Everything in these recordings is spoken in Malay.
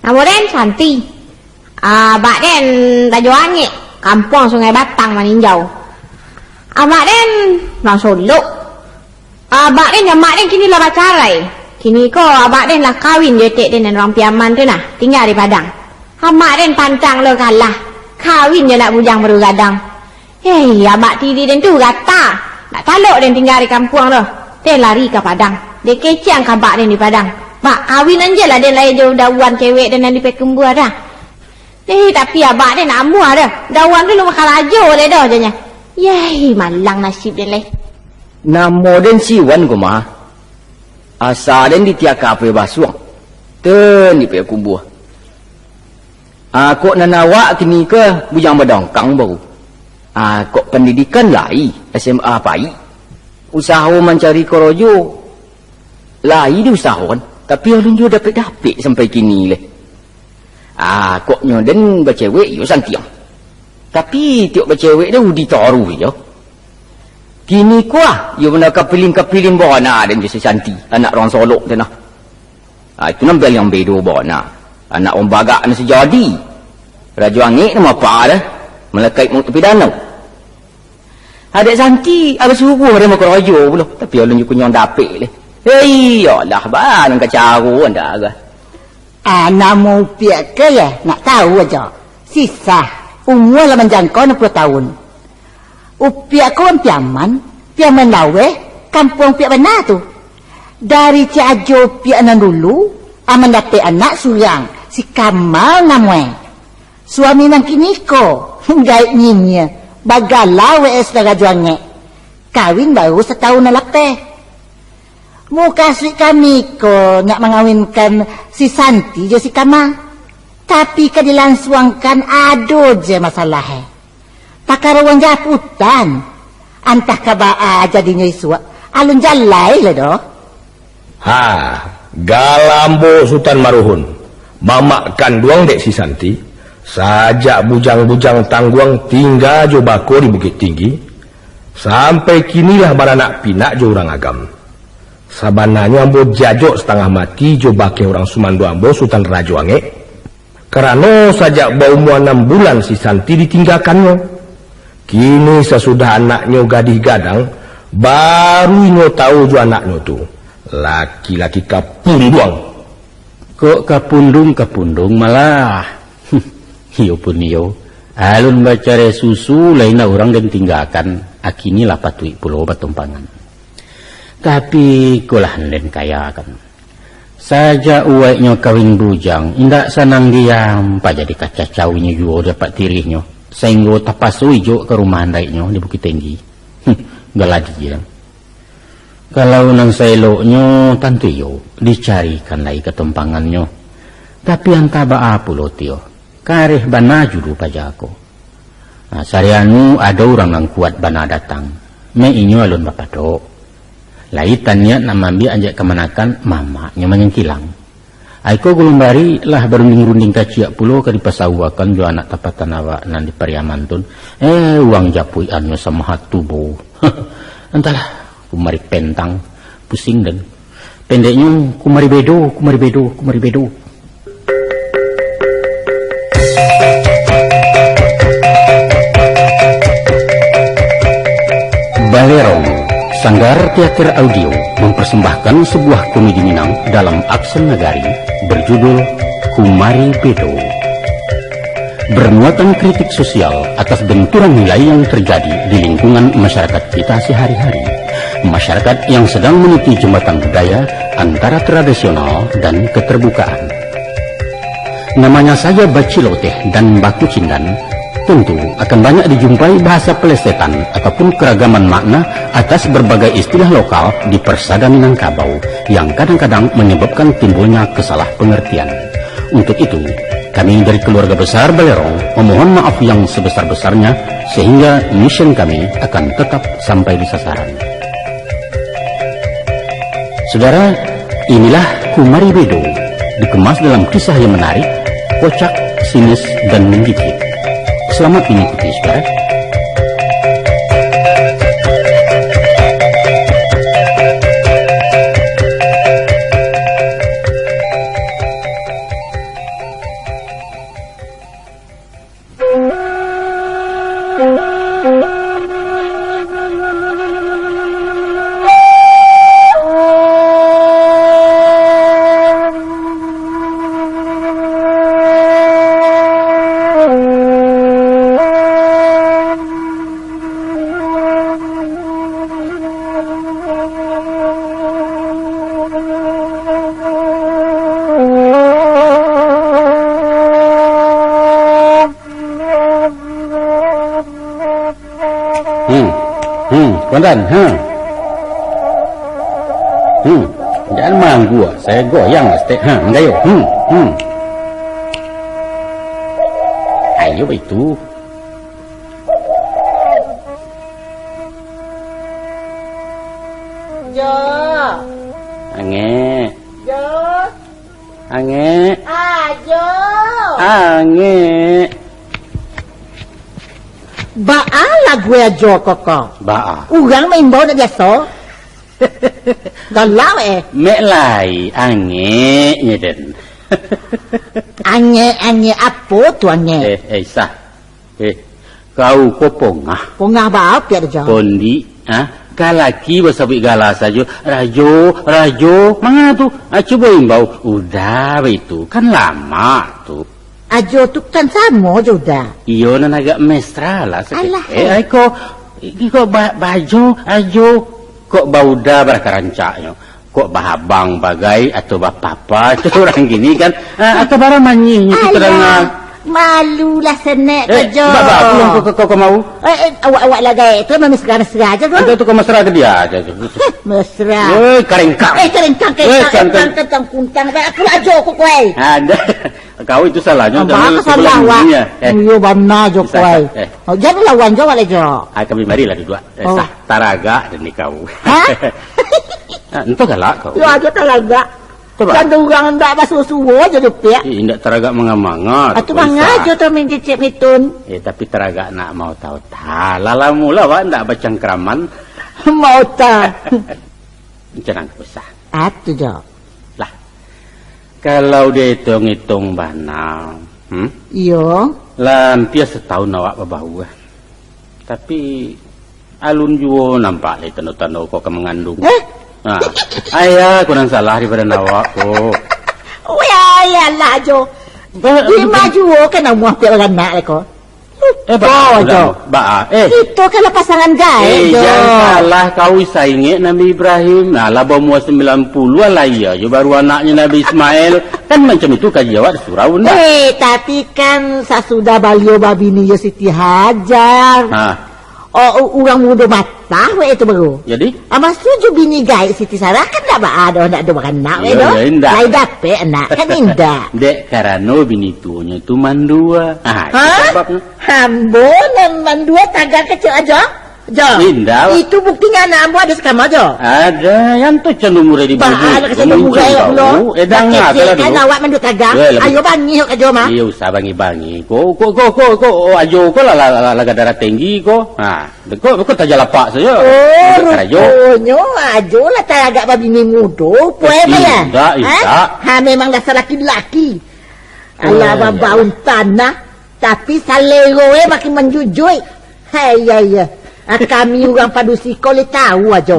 Nama Den Santi. Abak Den Rajoangi, kampung Sungai Batang Maninjau. Abak Den Nang Solo. Abak Den yang mak Den kini lah pacarai. Kini ko abak Den lah kawin jetek Den dan orang Piaman tu nah, tinggal di Padang. Mak Den pancang lo kalah. Kawin je nak bujang baru gadang. Hei, abak tiri Den tu kata nak taluk Den tinggal di kampung tu. Den lari ke Padang. Dia kecang ke abak Den di Padang. Mak kawin aja lah Den lahir jauh dawan cewek Dan di pekembua dah. Tapi abak Den nak muah dah. Dawan tu lu makan laju oleh dah janya. Yai, malang nasib Den lah. Nama Den Siwan ko mah. Asa Den di tiaka pe basuang. Ten di pekembua. Kok nanawak kini ke bujang badangkang baru. Kok pendidikan lai SMA pai. Usaha mencari korojo lai di usahawan. Tapi alun juga dapat sampai kini leh. Kok nyoden bacewek yo santiang. Tapi tiok bacewek dah udi taruh yo. Kini kuah yo benda kapiling bona dan jesi santi anak orang Solok tu nah. Itu nambel yang bedo bona. Anak orang bagak ni sejadi. Raja Angik nama apa dah? Melekat mu tepi danau. Adik Santi ada suruh dia mau ke raja pula. Tapi alun juga nyong dapik leh. Hei, yalah bah nang kacaru anda agak. Nama upiak ke ya? Nak tahu aja. Sisa umur lah menjangkau 60 tahun. Upiak kau Piaman lawe, kampung piak benar tu. Dari Ciajo upiak nan dulu, aman dapat anak surang, si Kamal namanya. Suami nang kini ko, gaib nyinya, bagala WS dah rajuannya. Kawin baru setahun na lapeh. Muka si kami ko nak mengawinkan si Santi je si Kamal. Tapi kadilangsungkan ado je masalahnya. Pakarawan japutan. Antah kabaa jadinya iswa. Alun jalai lah doh. Galambo Sultan Maruhun. Mamakan duang dek si Santi. Sajak bujang-bujang tangguang tinggal jo bako di Bukit Tinggi. Sampai kinilah baranak pinak jo orang agam. Sabananya ambo jajok setengah mati jo bake orang Sumandu ambo Sultan Rajoange. Kerana sajak berumur 6 bulan si Santi ditinggalkannya. Kini sesudah anaknya gadih gadang, baru nyo tahu jo anaknya tu. Laki-laki kapundung. Kok kapundung malah. Iyo pun iyo. Alun bacare susu lain orang dan tinggalkan. Akini lah patui pulau batumpangan. Tapi kulah den kaya kan. Saja uwaiknya kawin bujang, indak sanang diam, pa jadi kacacaunya juga dapat tirihnya. Sehingga tapasui jo ke rumah andaiknya di Bukit Tinggi. Galadi ya. Kalau nang seloknya tentu yo dicarikan lagi ketumpangannya. Tapi antaba apulo tio. Kareh bana judu pajako. Nah, sarianu ada orang yang kuat bana datang. Me inyo alun bapado. Laitannya namambi anjak kemanakan mamanya mengengkilang. Aiko gulumbari lah berunding-runding kaciak pulo ke dipasawakan jo anak tapatan awak nan di Pariamantun. Uang japui anyo sama hatubo. Entahlah, kumari pentang, pusing dan pendeknya kumari bedo. Balerong, Sanggar Teater Audio mempersembahkan sebuah komedi Minang dalam aksen nagari berjudul Kumari Bedo. Bermuatan kritik sosial atas benturan nilai yang terjadi di lingkungan masyarakat kita sehari-hari. Masyarakat yang sedang meniti jembatan budaya antara tradisional dan keterbukaan. Namanya saja baciloteh dan baku cindan, tentu akan banyak dijumpai bahasa pelesetan ataupun keragaman makna atas berbagai istilah lokal di persada Minangkabau yang kadang-kadang menyebabkan timbulnya kesalah pengertian. Untuk itu, kami dari keluarga besar Balerong memohon maaf yang sebesar-besarnya sehingga mission kami akan tetap sampai di sasaran. Saudara, inilah Kumari Bedo, dikemas dalam kisah yang menarik, kocak, sinis, dan menggigit. Selamat mengikuti, saudara. Komandan, jangan manggu, saya goyang stek. Enggak yuk. Ayo itu. Jo. Ange. Jo. Ange. Ajo. Ange. Baalah gue ajo koko. Ba. Urang main bau nak biasa. Galau Mek lai ange nyeden. Ange apa tu ange? Sah. Kau kopongah. Pongah bau piat aja. Pondi, galaki bersabik galas saja. Rajo, mana tu? Cuba imbau. Udah itu, kan lama tu. Ajo tu kan sama je udah. Iyo nan agak mesra lah. Alah. Kok baju, ajo. Kok bauda berkarancaknya. Kok bahabang bagai atau bapapa itu orang gini kan. Atau barang manyinya tu terang. Malulah senek kerja. Bapak, kau mau? Awak lah gaya. Tu memang mesra-mesra aja tu. Itu kau mesra ke dia aja. Mesra. Keringkang. Keringkang kuntang. Aku aja kau kau. Ada. Kau itu salahnya. Apa salah awak? Yo bana jo kau. Jangan lawan jo wala jo. Kami marilah dua. Sah taraga dan kau. Entah galak kau. Yo aja taraga. Kan orang ndak basuh-suhu aja dupia. Ndak teraga manga-manga. Atu manga aja tu main cicip mitun. Tapi teraga nak mau tahu lala mula wak ndak bacang keraman. Mau ta. Jangan usah. Atu jo. Lah. Kalau dia hitung-hitung banal. Iyo. Lampia setahun awak babau. Tapi alun juo nampak le tanda-tanda kau mengandung. Ayah, kurang salah daripada nawak ko. Ya lah jo. Di maju kan nak piak orang nak ko. Itu kalau pasangan gay. Jangan salah kau saingi Nabi Ibrahim. Nah, laba mua 90 lah ya. Jo baru anaknya Nabi Ismail. Kan macam itu kan jawab surau nak. Tapi kan sesudah beliau babi ni yo Siti Hajar. Orang muda matah itu baru. Jadi? Amas tujuh bini gay Siti Sarah kan tak ada anak we do. Lai dapat anak kan indah. Dek karena bini tuanya tu mandua. Sebabnya. Hambo nan mandua tagar kecil aja. Jo. Indah. Itu buktinya anak ambo ada sekam aja. Ada yang tu cenderung murah di bumi. Bahal cenderung murah lo. Edang lah kan awak mandua tagar. Ayo bangi hok aja mah. Iya usah bangi. Ko ajo ko lah darah tinggi ko. Ko tak jalapak saja. Rupanya ajo lah tak agak babi ni mudo. Puai ya? Tidak. Memang dasar laki-laki. Alah babaun tanah. Tapi saleroe makin menjujui. Ya. Kami orang padusi kau le tahu aja.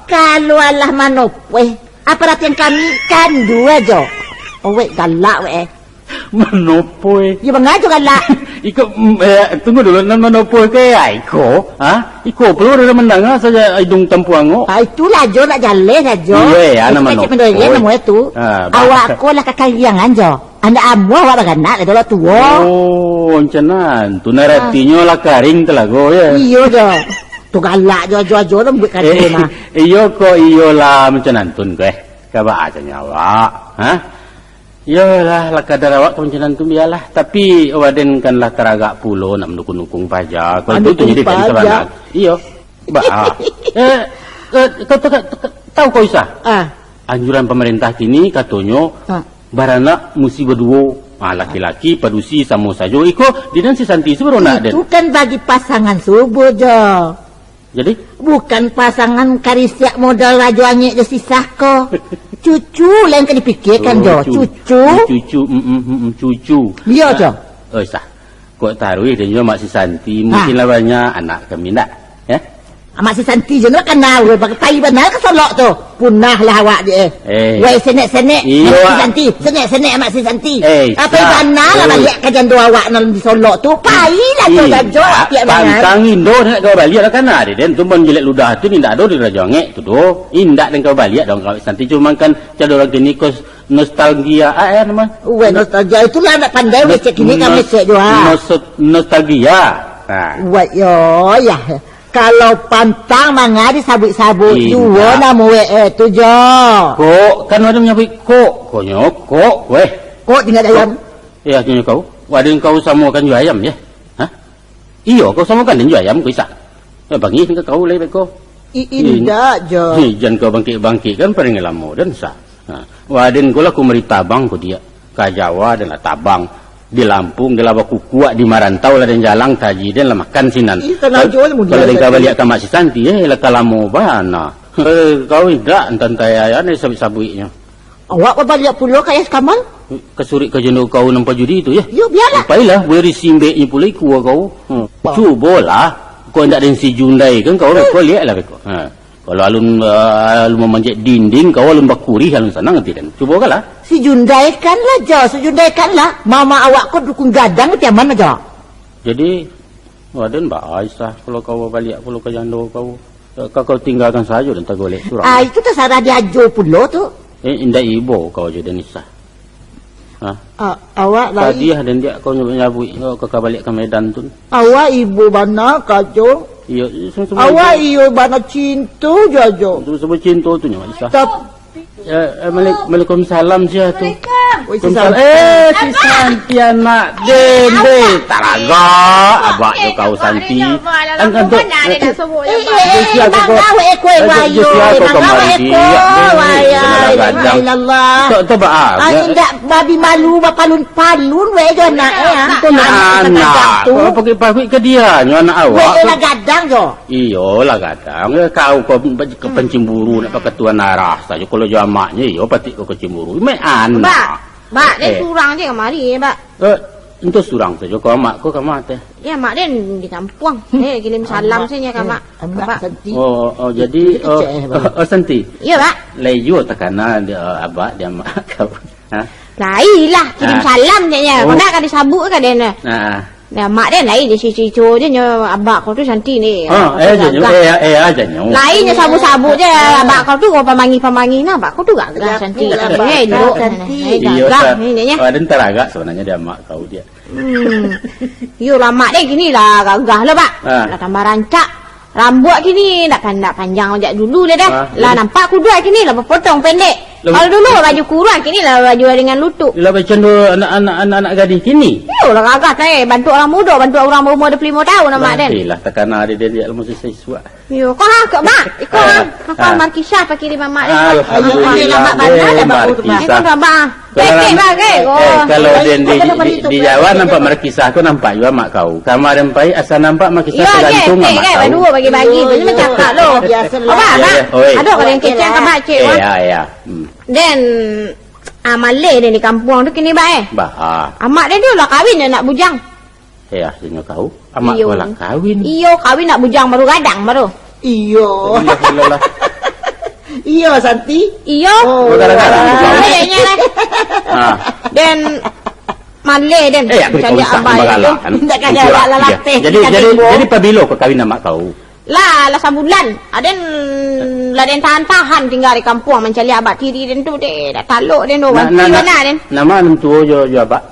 Kalau Allah manope, apa perhatian kami kan dua aja. Galak Manopoe. Ya mengajo galak. Tunggu dulu, manopoe ke Iko? Iko perlu ada mendengar saja hidung tempuango. Itulah jo nak jalan aja. Iya, nama manopoe. Nama itu. Awak ko lah kakayangan jo. Anda amu awak baganak le dolo tuo. Encenan. Tu naratinya lah karing telago ya. Iyo jo. Tu galak jo rembut kado mah. Iyo lah mencenan tun ke. Kaba aja nyawa. Yalah lakadar awak kemencenan tu biarlah. Tapi waden kanlah teragak pulo nak mendukung-dukung pajak. Kalau itu jadi kan sebanyak. Iyo. Kau tahu kau Isa? Anjuran pemerintah kini katanya barana mesti berdua. Laki-laki padusi sama saja. Iko di dan si Santi itu baru nak. Itu kan bagi pasangan subuh jo. Jadi? Bukan pasangan karisiak modal raja anyek je sisah ko. Cucu lain kan dipikirkan jo. Cucu. Iya jo. Sah. Kok taruh dia juga mak si Santi. Mungkinlah banyak anak kami nak. Mak si Santi je nak kenal. Pakai tayi benar ke solok tu. Punah lah awak je. Wei senek-senek. Mak si Santi. Senek-senek mak si Santi. Apa yang benar lah balik kajian doa awak nak di solok tu. Payi lah tu gajo. Pantang Indo nak kau balik lah kan ada. Dan tu menjelek ludah tu ni tak ada di Raja Ngek tu tu. Indak dan kau balik dong kau Santi. Cuma kan cara orang kini kau nostalgia. Nama? Nostalgia itulah nak pandai. Wei cek kini kami cek doa. Nostalgia. Wei yo ya. Kalau pantang mangadi sabut-sabut Indah. dua nama tu je. Kok kan ada menyabut kok. Kok weh. Kok tinggal ayam. Ya tanya kau. Waden kau samakan jual ayam ya? Ha? Iya kau samakan dengan jual ayam kau isa. Ya bangi ke kau lebih kau. Indah je. Jangan kau bangkit-bangkit kan paling lama dan sa. Ha. Waden kau lah ku meri tabang ku dia. Ka Jawa dan lah tabang. Di Lampung, di Lawa Kukuak, di Marantau lah dan jalang taji dan lah makan sinan. Kalau dia balik ke Mak Si Santi, lah kalamo bana. Kau tidak entan-taya ni sabit-sabitnya. Awak apa balik pulau kayak Kamal? Kesurik ke jenuh kau nampak judi itu ya? Yuk biarlah. Baiklah, boleh risimbeknya pula ikut kau. Cubalah. Kau tidak ada si Jundai kan kau lihatlah kau. Kalau alun memanjat dinding, kau alun bakuri alun sana ngerti kan? Cuba kalah. Si Jundaikan lah je, si Jundaikan lah. Mama awak kau dukung gadang tiap mana je? Jadi, waden Aisyah kalau kau balik pulau ke jando kau tinggalkan saja dan tak boleh surang. Itu terserah dia ajo pulau tu. Indah ibu kau je dan Isah. Awak lagi. Tadi dan dia kau nyabut kau balik ke Medan tu. Awak ibu mana kajo? Iya, awak iyo bana cinta jajo. Semua cinta tu nyawa Isah. Waalaikumsalam. Waalaikumsalam sia tu. Waalaikumsalam. Si Santi anak Dede Taraga abak yo kau Santi. Kan tu. Bang ekoi wayo. Tu ba. Indak babi malu palun we jo nak Tu anak. Kau pergi pahit ke dia nyo anak awak. We lah gadang jo. Iyo lah kadang kau ke pencemburu nak pakai tuan arah saja kalau jo amaknya iyo pati kau kecemburu. Mai anak. Mak, dia surang je kemari, Pak. Itu surang saja kau mak kau ke mak teh. Ya, mak dia di kampung. Kirim salam saja ke mak. Mak Santi. Oh jadi Santi. Ya, Pak. Lejo takana dia abak dia mak kau. Ha? Lailah kirim salam je nya. Kau nak kan disabut kan dia. Nah. Nah, mak dia lain dia cicu je nya abak kau tu Santi ni. Aja nyo. Lainnya sabu-sabu je abak kau tu kau pamangi nah abak kau tu gagah Santi. Duduk Santi. gagah ni nya. Ada teragak sebenarnya dia mak kau dia. Yo lah mak dia gini lah gagah lah Pak. Lah tambah rancak. Rambut kini tak panjang macam dulu dia dah. Lah nampak kuduk kini lah potong pendek. Kalau dulu baju kurang kini lah baju dengan lutut. Lah macam anak gadis kini. Yo lah gagah teh bantu orang muda, bantu orang berumur 25 tahun nama dia. Lah takana dia mesti siswa. Yo kau ha ke mak? Ikut ha. Markisah pak kirim mak dia. Alhamdulillah. Markisah. Kalau di Jawa nampak markisah aku nampak juga mak kau. Kamar rempai asal nampak markisah tergantung mak kau. Dua bagi-bagi macam cakap lo. Apa? Ada kalau yang kecil ke mak cik. Ya. Dan Malay dia di kampung tu kini baik. Amak dia lah kahwin dia nak bujang. Ya, tengok kau. Amak kau lah kahwin. Iyo, kahwin nak bujang baru gadang baru. Iyo. Iyo Santi. Iyo. Gara-gara Dan Malay dan jadi abang itu. Tak ada latih. Jadi pabilo kau kahwin amak kau. Lah sebulan. Aden lah den tahan tinggal di kampung mencari abak tiri den tu deh. Dah taluk den tu. Mana den? Nama mentua jo abak.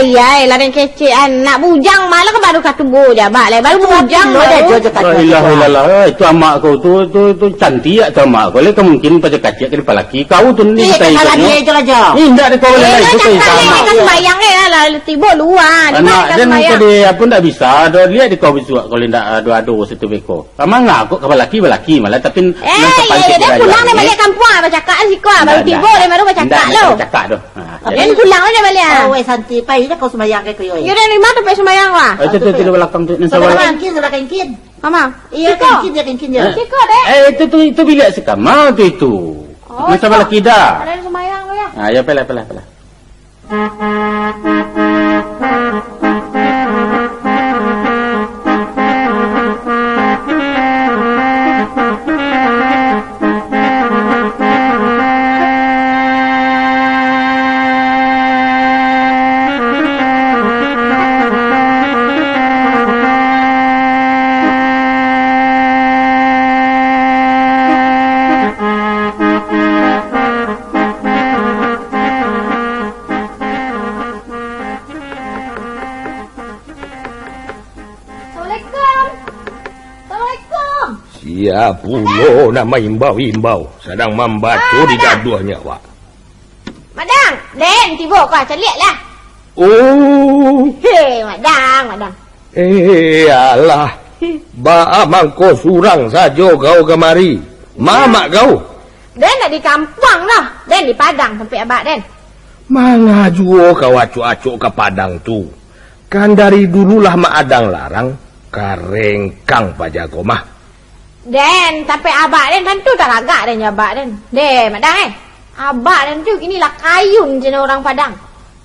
Ya, lah den kecil nak bujang malah ke baru kat tubuh je abak baru bujang lo dah jojo kat. Ilah. Itu amak kau tu cantik tak amak kau. Lek mungkin pada kacik ke lelaki. Kau tu ni kita ikutnya. Indah de kau lelaki tu sama. Kan bayang lah tiba luar. Anak dan kau pun tak bisa. Dia lihat di kau bisua kalau ndak ado situ beko. Kamu ngakuk ke lelaki malah tapi dia pulang dia balik kampung bercakap si kau baru tiba dia baru bercakap lo. Cakap tu. Dia pulang dia balik. Oh, Santi pai dah kau sembahyang ke kau. Ya dah lima tu pai sembahyang lah. Itu di belakang tu. Salah kengkin. Mama. Iya kengkin dia. Ciko deh. Itu bilik sekamar tu. Macam lelaki dah. Ada sembahyang lo ya. Ya pelah. Ya pulo nama imbau-imbau. Sedang membantu di gaduhnya, Wak. Mak Dang, Den tiba kau celik lah. Oh. Hei, Mak Dang. Alah. Ba mangko surang saja kau kemari. Mamak kau. Den nak di kampung lah. Den di Padang sampai abak Den. Mana juo kau acuk-acuk ke Padang tu. Kan dari dululah Mak Adang larang. Karengkang pajago mah. Den sampai abak Den tentu tak lagak Den abak Den. Den, Mak Dang abak Den tu kini lah kayun jenis orang Padang.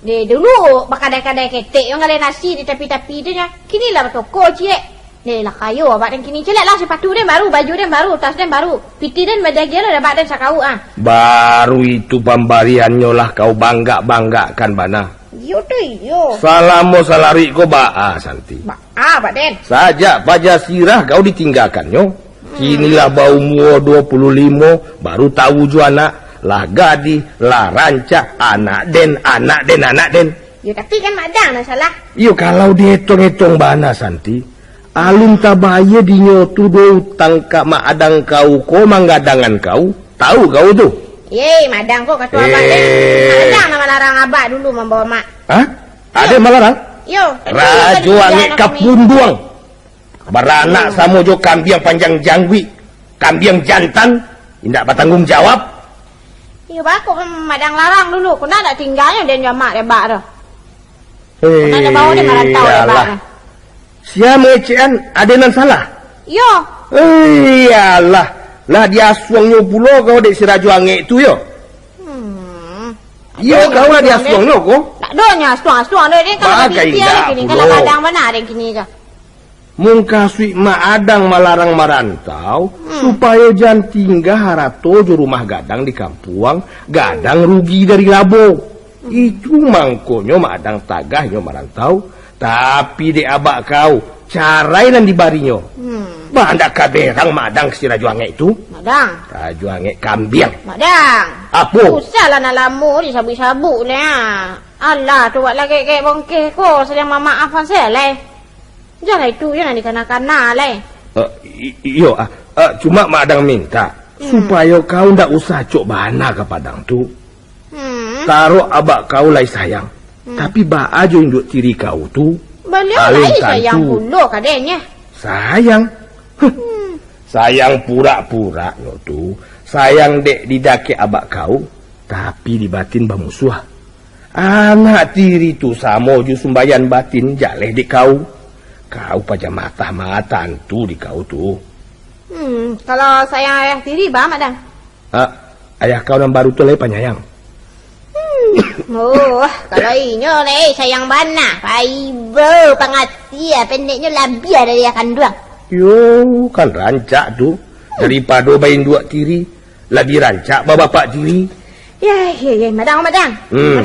Dia dulu bakadai-kadai ketek yang galai nasi di tepi-tepi tu nya. Kini lah bertoko cik. Dia lah kayu abak Den kini celak lah sepatu Den baru, baju Den baru, tas Den baru. Piti Den bajagia lah abak Den sakau ah. Baru itu pembariannya lah kau bangga-banggakan bana. Yo tu yo. Salamo salari ko ba Santi. Abak Den. Sajak pajak sirah kau ditinggalkannya. Kinilah bau muo 25 baru tahu ju anak. Lah gadi, lah rancak, anak den. Ya tapi kan Mak Dang lah salah. Yo kalau dihitung-hitung bana Santi. Alun tabaya dinyotu do utang ka Mak Adang kau ko manggadangan kau. Tahu kau tu? Ye, Mak Dang kok kata abak Den. Mak Dang nama larang abak dulu membawa mak. Hah? Ada malarang? Yo. Rajo angin kapunduang. Beranak sama jo kambiang panjang jangwi. Kambiang jantan. Tidak bertanggung jawab. Iya bakok Mak Dang larang dulu. Kena tak tinggalnya dia nyamak dia bak dah. Kena dia bawa dia merantau dia bak dah. Siapa mengecehan adenan salah? Yo. Iyalah. Lah dia asuangnya pula kau dek si Rajo Angek tu yo. Yo kau lah dia asuangnya kau. Tak donya asuang dia kalau binti dia kini kalau Mak Dang benar dia kini ke. Mungkasui Mak Adang malarang marantau supaya jangan tinggal harato di rumah gadang di kampung, gadang rugi dari labo. Itu mangkonyo Mak Adang tagahnya marantau, tapi di abak kau carai dan dibarinya. Bandak kaberang Mak Adang si Rajo Angek itu. Mak Dang. Rajo Angek kambiang. Mak Dang. Apa? Usahlah nak lamu di sabuk-sabuk lah. Allah tu buat lagi kayak bongkeh ko sedang memaafkan saya lah. Jangan itu yang dikena-kena lah. Iyo, cuma Mak Adang minta supaya kau ndak usah cok bana ke Padang tu. Taruh abak kau lai sayang. Tapi ba aja induk tiri kau tu. Beliau lai sayang puluh kadenya. Sayang. Sayang pura-pura no tu. Sayang dek didake abak kau, tapi di batin bermusuh. Anak tiri tu sama ju sumbayan batin jaleh di kau. Kau pajak mata-mata tu di kau tu. Kalau sayang ayah tiri, bah Mak Dang? Ayah kau yang baru tu leh penyayang. Oh, kalau inyo leh sayang bana. Paibo, pangatia, pendeknya labia dari akan dua. Yo, kan rancak tu. Daripada bayin dua tiri, lebih rancak bapak tiri. Ya, Mak Dang. Mak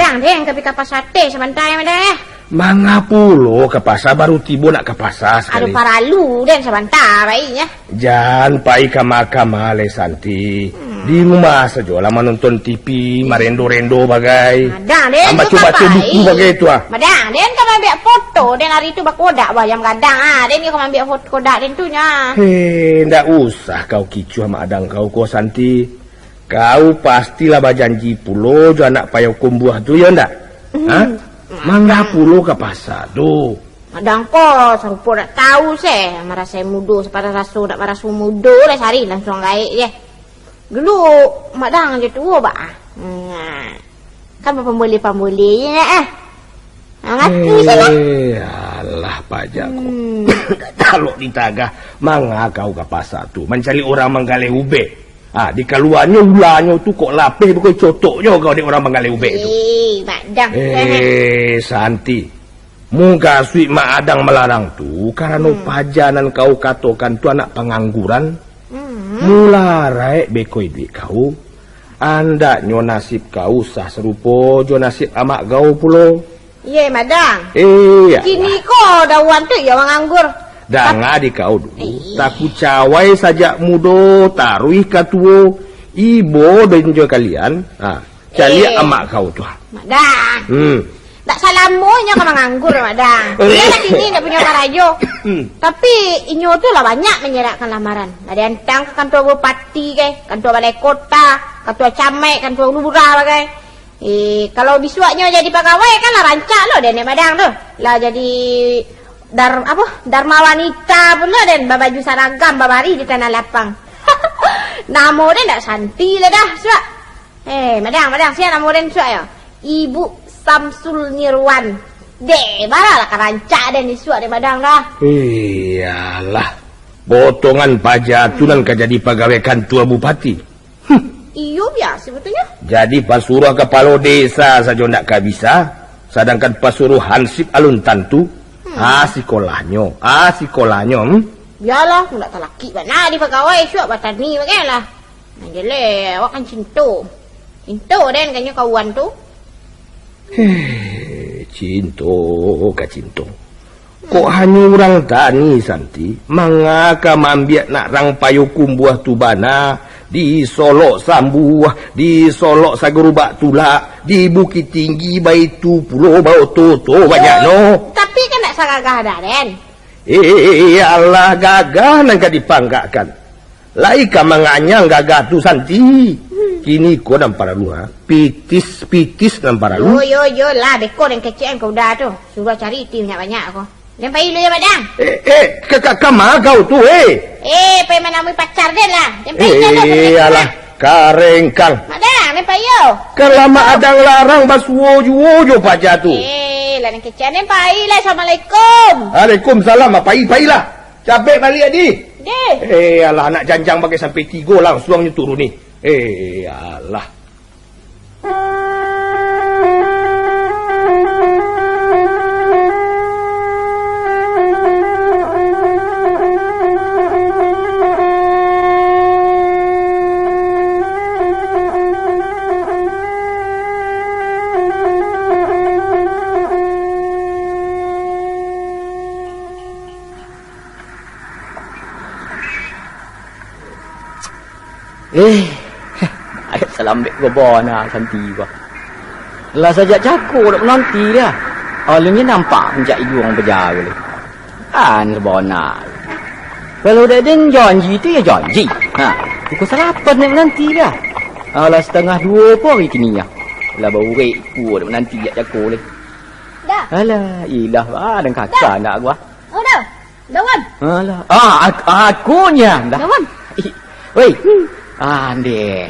Dang, dia yang ke kapal sate sebentar ya, Mak Dang ya. Mangapulo ke pasar baru tiba nak ke pasar sekali. Aduh paralu dan sebentar baiknya. Jangan pai ke makam le Santi. Di rumah saja lah menonton TV, marendo-rendo bagai. Madang, dia amba coba buku bagai itu ah. Madang, dia kan ambil foto dan hari itu bakodak bayam gadang dia ni kau ambil foto kodak dia tu nya. Ndak usah kau kicu sama adang kau Santi. Kau pastilah berjanji pulo jo anak payau kumbuah tu ya ndak? Mangga pulo ke pasar tu. Madang ko serupa tak tahu saya merasa mudo sepada rasu tak merasa mudo lah cari langsung gaik je. Dulu Madang je tua ba. Kan pembeli-pembeli je ngaku salah. Alah pajakku. Kalau ditagah mangga kau ke pasar tu mencari orang menggale ube. Di keluarnya ulanya tu kok lapih bukan cotoknya kau di orang menggale ube tu. Madang. Santi. Muka sui Mak Adang melarang tu karena pajanan kau katakan tu anak pengangguran. Mula raik bekoi duit kau. Andaknya nasib kau sah serupa jo nasib amak kau pulo. Ye Madang. Kini kau dawan tu ya menganggur. Danga di kau dulu. Taku cawai sajak mudo taruh katuo. Ibo dan jo kalian. Cari amak kau tu. Madang. Tak salamonya kau menganggur, Madang. Dia nak ini nak punya karajo. Tapi inyo tu lah banyak menyerahkan lamaran. Ada yang tang ke kantor bupati ke, kantor balai kota, kantor camat, kantor lurah bagai. Kalau disuaknya jadi pegawai kan lah rancak loh dan Madang tu. Lah jadi Dharma wanita pula dan baju seragam babari di tanah lapang. Nama dia tak santi lah dah, suak. Madang, siapa nama dia suak ya? Ibu Samsul Nirwan. Baralah kerancak dan disuak di Madang dah. Iyalah. Potongan pajak tu nan jadi pegawai kantor bupati. Iyo biasa sebetulnya. Jadi pasuruh kepala desa saja nak bisa. Sedangkan pasuruh hansip alun tantu. Sekolahnya. Biarlah, aku tak laki mana di pegawai suak batani bagaimana. Nanti awak kan cinta. Cinta dan kayaknya kawan tu. Cinta. Kok hanya orang tani Santi mangaka mambiak nak rang payukum buah tubana di Solok Sambuah, di Solok Sagerubak Tulak, di Bukit Tinggi Baitu Pulau Bau Toto banyak no. Tapi kan tak sagagah dah Den. Allah gagah nangka dipanggakkan. Lai ka manganyang gagah tu Santi. Kini kau nampak lu ha? Pitis nampak lu. Yo lah beko dan kecil kau dah tu. Suruh cari tim banyak kau. Lempai lu ya Madang. Kama kau tu pai mana mu pacar dia lah. Lempai alah karengkang. Madang lempai yo. Kelama adang larang basuo-jo pacar tu. Lah yang kecil lempai lah. Assalamualaikum. Waalaikumsalam. Pai lah. Capek balik adi. Deh. Alah nak janjang pakai sampai 3 langsung turun ni. Allah. Salambek ke bona Santi ba. Lah sajak jago dak menanti dia. Alungnya nampak menjak ibu orang berjaga le. Bona. Kalau dah den janji tu ya janji. Pukul 8 nak menanti dia. Lah 1:30 pun hari kini ya. Lah bau rek pu dak menanti jak jago le. Dah. Alah, ilah dan kakak nak gua. Oh dah. Dawan. Alah. Akunya dah. Dawan. Wei. Ande.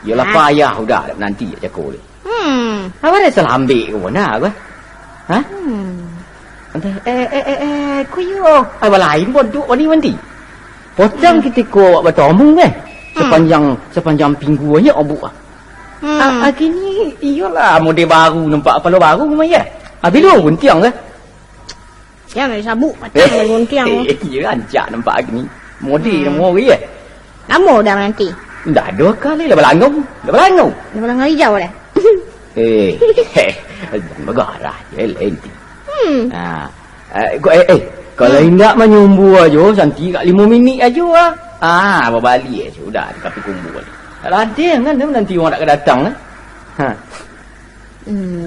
Yalah payah udah nanti ya jago le. Apa dia salah ambil ke mana apa? Ku yo. Apa lain bodoh ni mandi. Potong kita ko bertemu kan. Sepanjang minggu aja obuk. Kini iyalah model baru nampak apa lo baru memang ya. Habis lu guntiang ke? Jangan sabuk patang guntiang. Ya anjak nampak gini. Model mau ya. Kamu dah nanti. Dah 2 kali dah berlanggung hijau dah. Bergarah je lenti. Kalau hendak menyumbu aja Santi kat 5 minit aja berbalik sudah tapi kumpul. Kalau ada kan nanti orang nak datang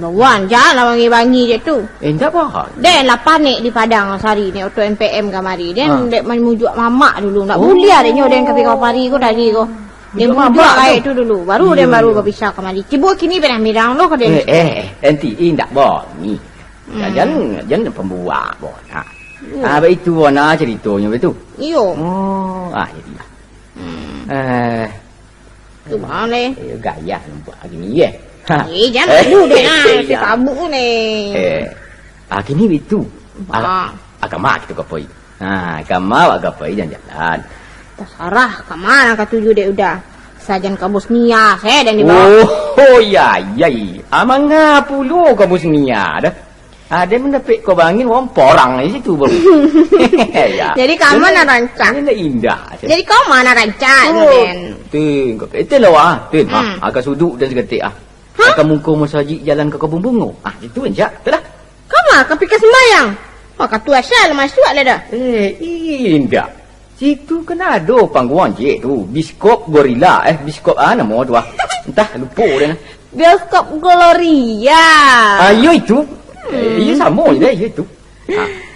Bawan janganlah bangi-bangi je tu. Tak apa. Dan lah panik di Padang sehari ni auto MPM kamari. Dan dek memujuk mamak dulu nak bulia dia dan kapi kau pari ko tadi ko. Dia buat air tu dulu. Baru dia baru berpisah kemari. Cibuk kini pernah mirang lo ke dia. Nanti tak ni. Jangan pembuat bon. Itu warna ceritanya betul. Iyo. Jadilah. Tu mana? Gaya nampak gini ya. Jangan dulu deh si tabuk ni. Kini itu. Agama kita kapai. Agama agapai jalan. Terserah ke mana kata tuju dek udah. Sajan ke Bosnia saya dan di bawah. Ya. Amang ngapulu ke Bosnia dah. Ada mendapat kau bangin orang porang di situ baru. Jadi kamu mana rancang? Ini indah. Jadi kau mana rancang? Kau kata lah agak suduk dan seketik Akan muka masjid jalan ke kebun bunga. Itu aja. Itulah. Kamu akan fikir sembahyang. Maka tu asal masuk lah dah. Indah. Situ kena ada panggungan je tu. Biskop Gorilla. Biskop nama tu Entah lupa dia. Bioskop Gloria. Ayo itu. Iya sama je dah, ya tu.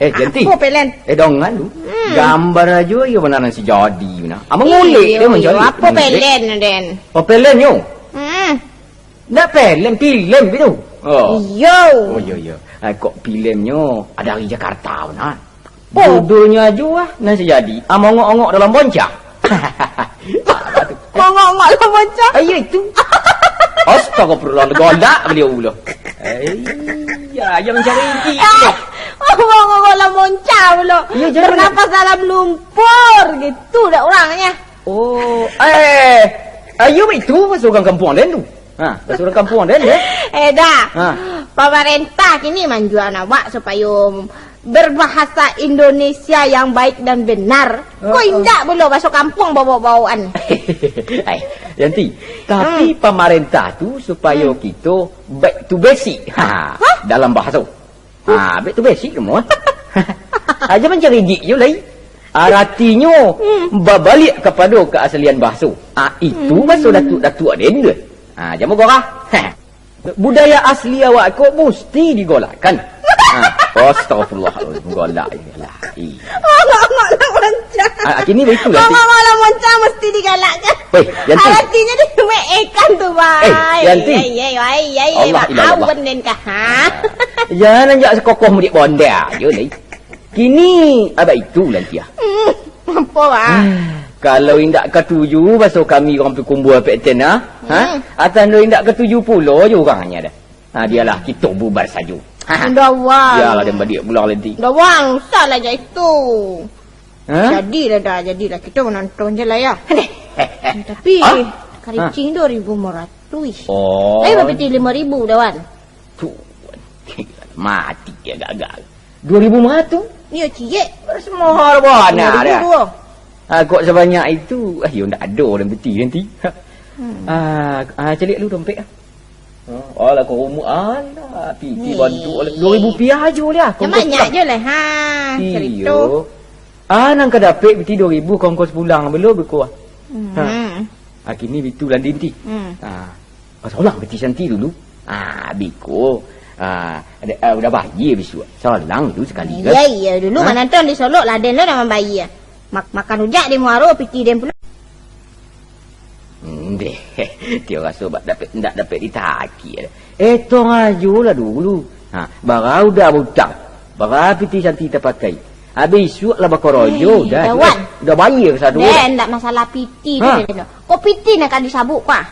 Janti. Apa pelan? Dongan tu. Gambar aja ya benaran si jadi benar. Amang ngulik dia mencari. Apa pelan Den? Oh pelan yo. Nak pelan film itu. Yo. Oh ya. Kok filmnya ada di Jakarta benar. Judulnya aja lah nasi jadi. Amang ngok-ngok dalam boncah. Ngok-ngok dalam boncah. Ya itu. Astagfirullah, golak beliau pula. Ya, yang mencari ini. Ngok-ngok dalam boncah pula. Ya, jangan. Bernapas dalam lumpur. Gitu dah orangnya. Oh, ayo itu masuk orang kampung lain tu. Masuk orang kampung lain ya. Dah. Pemerintah kini menjual awak supaya berbahasa Indonesia yang baik dan benar. Kau indak belum masuk kampung bawa-bawaan. Yanti, tapi pemerintah tu supaya kita back to basic. Dalam bahasa. Back to basic semua. Aja mencari gig je lagi. Artinya berbalik kepada keaslian bahasa. Itu bahasa datuk-datuk ada dia. Jamu korang. Budaya asli awak kau mesti digolakkan. Astagfirullah, golak jelah. Ngok-ngok dalam boncah. Kini begitu lah. Ngok-ngok dalam boncah mesti digalakkan. Yanti. Artinya dimekan tu baik. Yanti. Allah ilah. Benin kah? Jangan jak sekokoh mudik bonda je lagi. Kini abang itu nanti ah. Apa bah? Kalau indak ketujuh pasal kami orang pergi kumpul pekten atau indak ketujuh puluh je orangnya dah. Dialah kita bubar saja. Dah wang. Yalah dia badik pulang nanti. Dah wang, usahlah je itu. Jadilah kita menonton je lah ya. Tapi karicing 2,500. Berapa 5,000 dah wan. Tu mati ya gagal. 2,500? Ya cik. Semua mana dah. Kok sebanyak itu, ya tak ada orang beti nanti. Celik lu dompet ah. Alah kau rumah alah piti bantu 2,000 rupiah aja lah. Yang banyak je lah cerita. Nang ka dapat piti 2,000 kongkos pulang belum berkuah. Kini bitu lan dinti. Solang beti santi dulu. Biko. Udah bayi habis tu. Solang tu sekali kan. Ya dulu mana tuan di Solok Laden lu dah bayi. Makan rujak di Muaro piti dem pula. Dia rasa tak dapat ditaki. Tong ajulah dulu. Barang dah butang. Barang piti cantik kita pakai. Habis suak lah bakorojo dah. Dah bayar satu. Dan tak masalah piti tu. Kau piti nak kali sabuk kuah.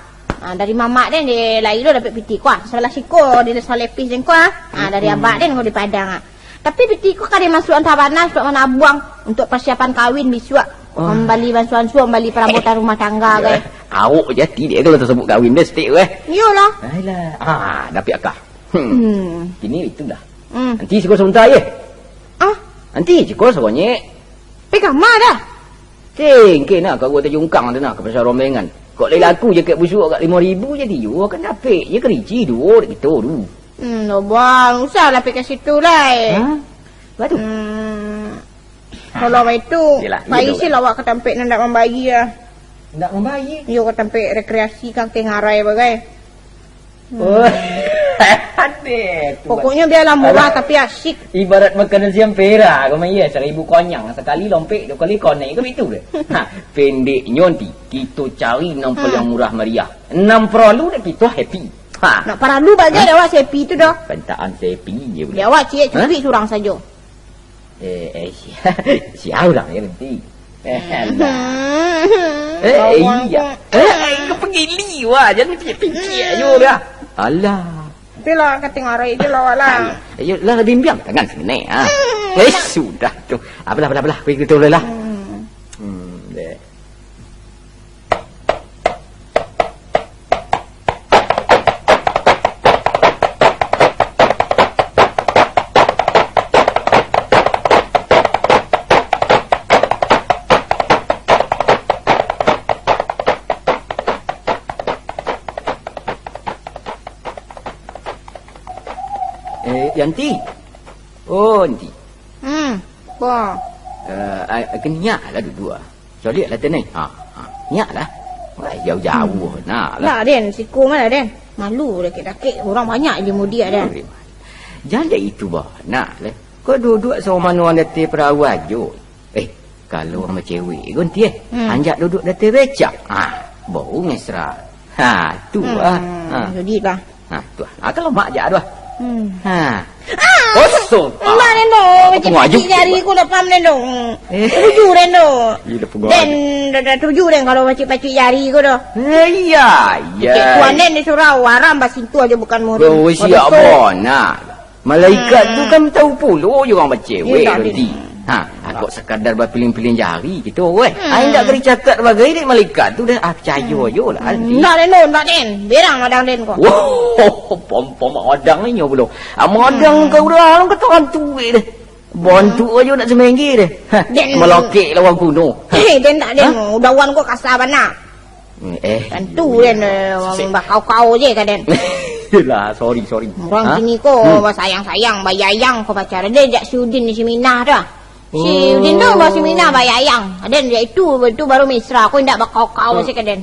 Dari mamak dia lahir tu dapat piti kuah. Sebelah siko dia solepis dan kuah. Dari abak dia kau di Padang. Tapi piti kau kan dia masuk antarabana untuk menabuang untuk persiapan kahwin bisuak. Kembali bantuan suam, kembali perabotan rumah tangga kan. Awak jadi dia kalau tersebut kahwin dia stik Iyalah. Alah. Dapat akak. Kini itulah. Nanti sekolah sebentar je. Nanti sekolah sebenarnya. Pegang mah dah. Cengke nak kau tak jungkang tu nak ke pasar rombongan. Kok laku je kat busuk kat 5,000 jadi you akan dapat. Je kerici dua kita tu. Bang, usahlah pergi ke situ lah. Batu. Kalau itu, bayi sih lawak ke tempat nak membayi lah. Nak membayi? Yo ke tempat rekreasi kang ngarai bagai. Pokoknya biarlah murah tapi asyik. Ibarat makanan siang perak kau main 1,000 konyang sekali lompek 2 kali konek kau itu deh. Pendeknya nanti kita cari nombor yang murah meriah. 6 perlu dah kita happy. Nak perlu bagai dah awak happy tu dah. Pentaan happy je boleh. Dia awak cik curi surang saja. Siapa orang ya nanti. Iya. Kau pergi liwah jangan fikir aja dah. Alah. Bila kata ngarai je lah lah. Lah bimbang tangan sini sudah tu. Apalah pergi kita boleh lah. Yanti. Oh, nanti. Apa? Kenyak lah dua. Solik lah tenai. Nyak lah. Jauh-jauh. Lah Den, siku mana Den? Malu dakik-dakik. Orang banyak je mudia Den. Jangan itu bah. Nak lah. Kau duduk sama mana orang datang perahu aja. Kalau sama cewek gonti anjak duduk datang becak. Bau mesra. Tu Jadi lah. Tu. Kalau mak ajak tu. Kosong. Mak nendo, macam jari aku dah pam nendo. 7 nendo. Dan dah 7 den kalau pacik-pacik jari aku dah. Ya. Tuan den di surau haram basin tu aja bukan murid. Oh, siap bona. Malaikat tu kan tahu puluh je orang bercewek nanti. Aku sekadar berpilih-pilih jari gitu weh. Ai ndak kena cakap bagai dek malaikat tu dah percaya je lah. Nak den. Berang madang den kau. Pom adang ni pula. Madang kau dah kata hantu deh. Bantu aja nak semenggi deh. Melokek lawan kuno. Den tak den. Udawan kau kasar bana. Hantu den bakau-kau je kan den. Lah, sorry. Orang sini kau sayang-sayang bayayang kau pacar dia jak si Udin ni si Minah dah. Si Udin tu bawa si Minah bayayang. Dan dia itu baru mesra. Kau ndak bakau-kau macam kan den.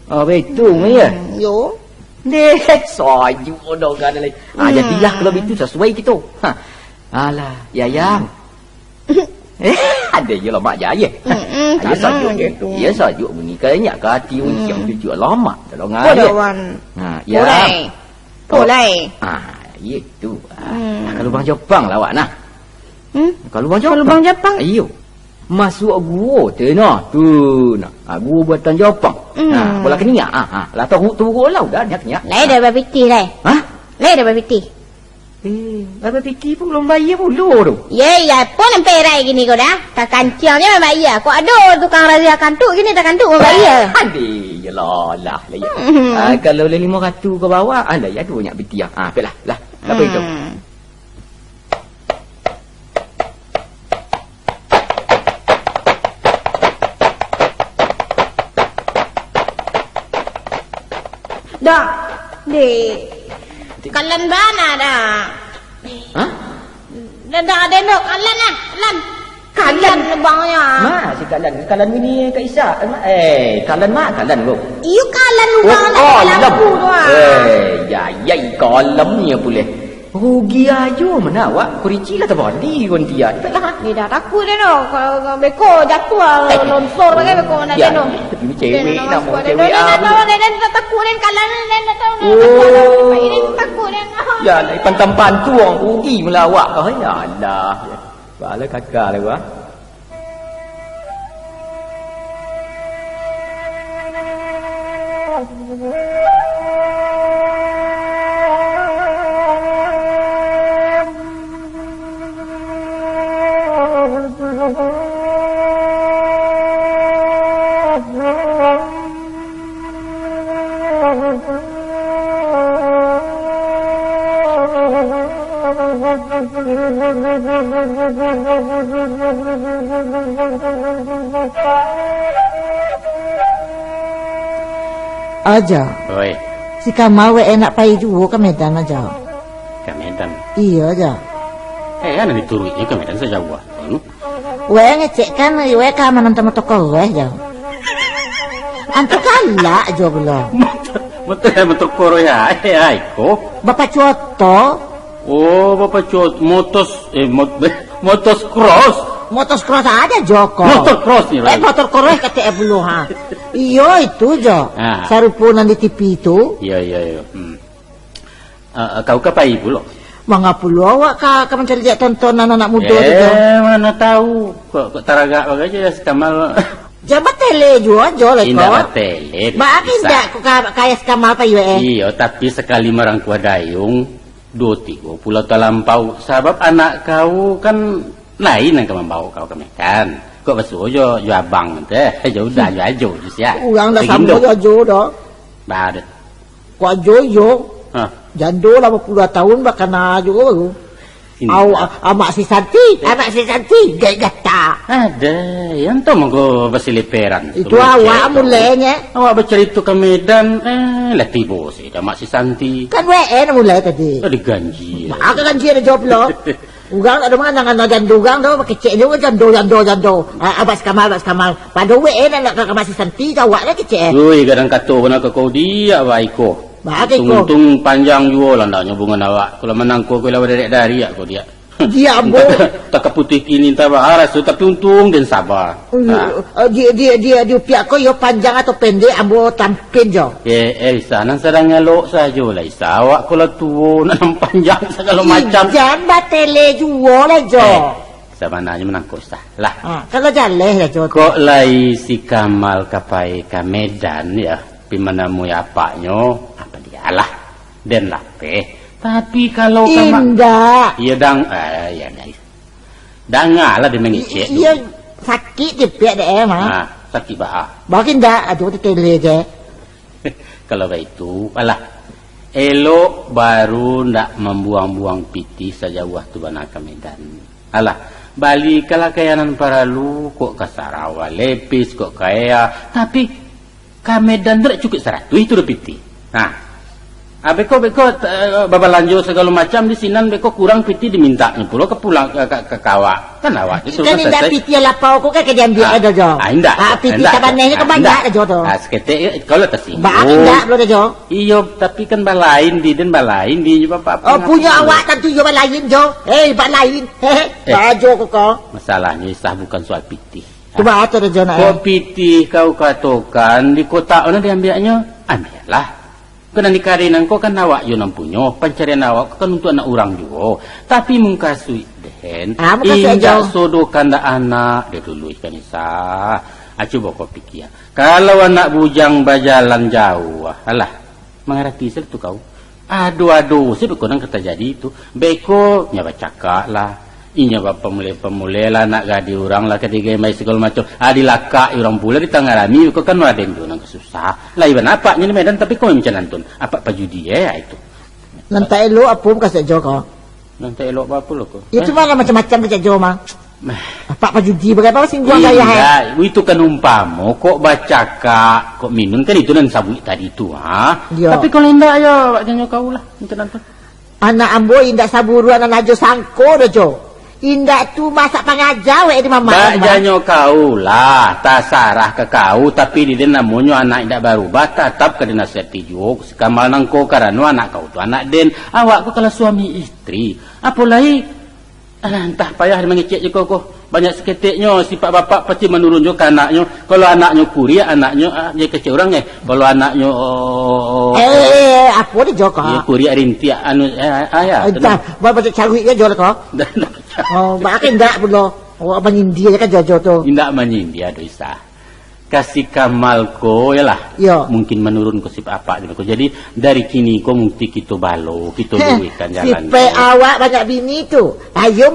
Betul ya. Yo. Dek soju dah kan lagi. Jadilah kalau itu sesuai kita. Alah, yayang. Ada je lah mak jaya. Ya sajuk. Ya sajuk bunyi kayaknya ke hati yang tujuh lama tolong ada. Ya. Boleh. Itu. Kalau bang Jepang lah awak nah. Kalau bang Jepang. Ayo. Masuk gua tu nah. Tu nah. Gua buatan Jepang. Bola kenia. Lah tahu tu gua lah dah kenia. Lai dah berpiti lai. Lai dah berpiti. Apa fikir pun belum bayar mulu tu. Ya, pun sampai rai gini kau dah. Tak kancingnya memang bayar. Kau ada tukang razia kantuk gini tak kantuk memang bayar. Adik, yalah lah. Kalau 500 kau bawa, ya tu banyak biti ah. Lah. Apa itu? Dah. Kalan bana dah. Dah ada nak kalan lah. Kalan lebangnya. Si kalan ini Kak Isa. Kalan lu. Iyo kalan lubang nak lampu tu ya kalam ni boleh. Rugi aja mana awak. Kurici lah terbandi kon dia. Dia dah takut dia no. Kalau beko jatuh lonsor pakai beko nak dia no. Ini cewek nak mau cewek Dia takut dia kalan dia tahu. Dia takut dia. Ya, pantam tu orang rugi melawak kau. Ya Allah. Bala kakak lah gua. Aja. Oi, Si Kamal enak pai juga ke Medan aja. ke Medan. Iya aja. Ana dituruinya ke Medan sejauh. Ngecek kan ka menonton toko aja. Antu kala aja belum. Betul koro ya. Aiko. Bapak Coto. Oh, Bapak Cot motos cross. Motocross ada Joko. Motocross ni lah. Motor cross kata belum ha. Iyo itu Jo. Sarupunan di TV itu. Iya. Kau kapai pula? Mangapulu awak ka mencari tontonan anak muda itu. Mana tahu. Kok taragak bagaja Kamal. Jabat tele juga Jo lah kau. Indah tele. Bagi ndak kaya Kamal pa iwe. Iya, tapi sekali marang kuah dayung 2-3 pulau talampau sebab anak kau kan lain yang membawa kau ke Medan. Kok basuh jo abang teh. Jo dah jo ajo sia. Urang dah sama ajo dah. Badet. Ko ajo yo. Jando 82 tahun bahkan ajo baru. Amak si Santi, gay gata. Ada, yang tu monggo basiliperan. Itu awak mulainya. Awak bercerita ke Medan, lah tiba sih, amak si Santi. Kan mulai tadi. Ada ganji. Maka ganji ada job lo. Ugang ada mana dengan jando ugang tu pakai cek juga jando. Abas Kamal. Pada nak ke masih Santi awak nak kecek. Ui, kadang kata benar kau dia baiko. Bagi ko. Untung panjang juga lah ndaknya bunga awak. Kalau menang ko lawan dari ya ko dia. Dia ambo. Tak keputih kini tak baharas tapi untung dan sabar. Dia pihak ko yo panjang atau pendek ambo tampil jo. Isa nang sedang ngelok saja lah Isa. Awak kalau tua nak panjang segala macam. Jangan batele juo lah jo. Sebenarnya menang ko Isa. Lah. Kalau jaleh lah jo. Kok lai si Kamal kapai ke Medan ya. Pimanamui apanya apa dialah dan lape. Tapi kalau Indah. Iya dang ya guys. Dangalah dia mengicek. Iya sakit je pihak dia mah. Sakit bah. Bakin dah aduh tele je. Kalau begitu, alah. Elok baru ndak membuang-buang piti saja waktu bana ke Medan. Alah, baliklah kayanan para lu kok ke Sarawak lepis kok kaya, tapi ke Medan ndak cukup 100 itu udah piti. Nah, beko babalanjo segala macam di sinan beko kurang piti dimintanya pula ke pulang ke kawak kan awak itu kan indah piti lapau kok kan diambil ada jo. Indah. Piti sabanehnya kebanyak jo to. Sekete kalau tasih. Ba indah lo jo. Iyo tapi kan balain di bapak. Oh punya awak tentu yo balain jo. Balain. Baju kok. Masalahnya Isah bukan soal piti. Coba atur jo nak. Kok piti kau katakan di kota mana diambilnya? Ambillah. Kena dikarinan kau kan awak yo nampunyo, pencarian awak kan untuk anak orang juga. Tapi mengkasui den, injak sodokan dak anak dia dulu ikan Isa. Coba kau pikir. Kalau anak bujang berjalan jauh, alah, mengerti tu kau. Aduh, sebab kau nang kata jadi itu. Beko nyaba cakak lah. Inya bapa pemulai lah nak gadi orang lah ketiga mai segala macam. Adilaka orang pula di Tangarami kau kan Raden tu nang susah. Lah iban apa nya Medan tapi kau macam nantun. Apa pajudi itu. Nanti elok apa kasih jo kau. Nanti elok apa lo kau. Itu mana macam-macam kerja jo mah. Apa pajudi bagaimana singgung gaya hai. Itu kan umpama kok baca kok minum kan itu dan sabuk tadi itu Tapi kalau indah ayo jangan kau lah macam nantun. Anak ambo indah saburu anak najo sangko dah jo. Indah tu masak pengajar di mama. Tak janyo kau lah, tak sarah ke kau tapi di den namanya anak indah berubah tetap ke dinasihati juga. Sekamal nang kau karena anak kau tu anak den. Awak kau kalau suami istri. Apalagi entah payah mengecek juga kau. Banyak seketiknya sifat bapak pasti menurun juga anaknya. Kalau anaknya kuria, anaknya dia kecil orang Kalau anaknya apa dia joka? Ya kuria rintia anu ayah. Entah, bapak cari dia jual kau. Bahkan enggak belum. Abang India kan jojo tu. Tidak menyindia dosa. Kasih Kamal ko yalah. Yo. Mungkin menurun ke sip apa gitu. Jadi dari kini ko mungkin kita balo, kita duitkan jalan. Sipai awak banyak bini tu. Ayo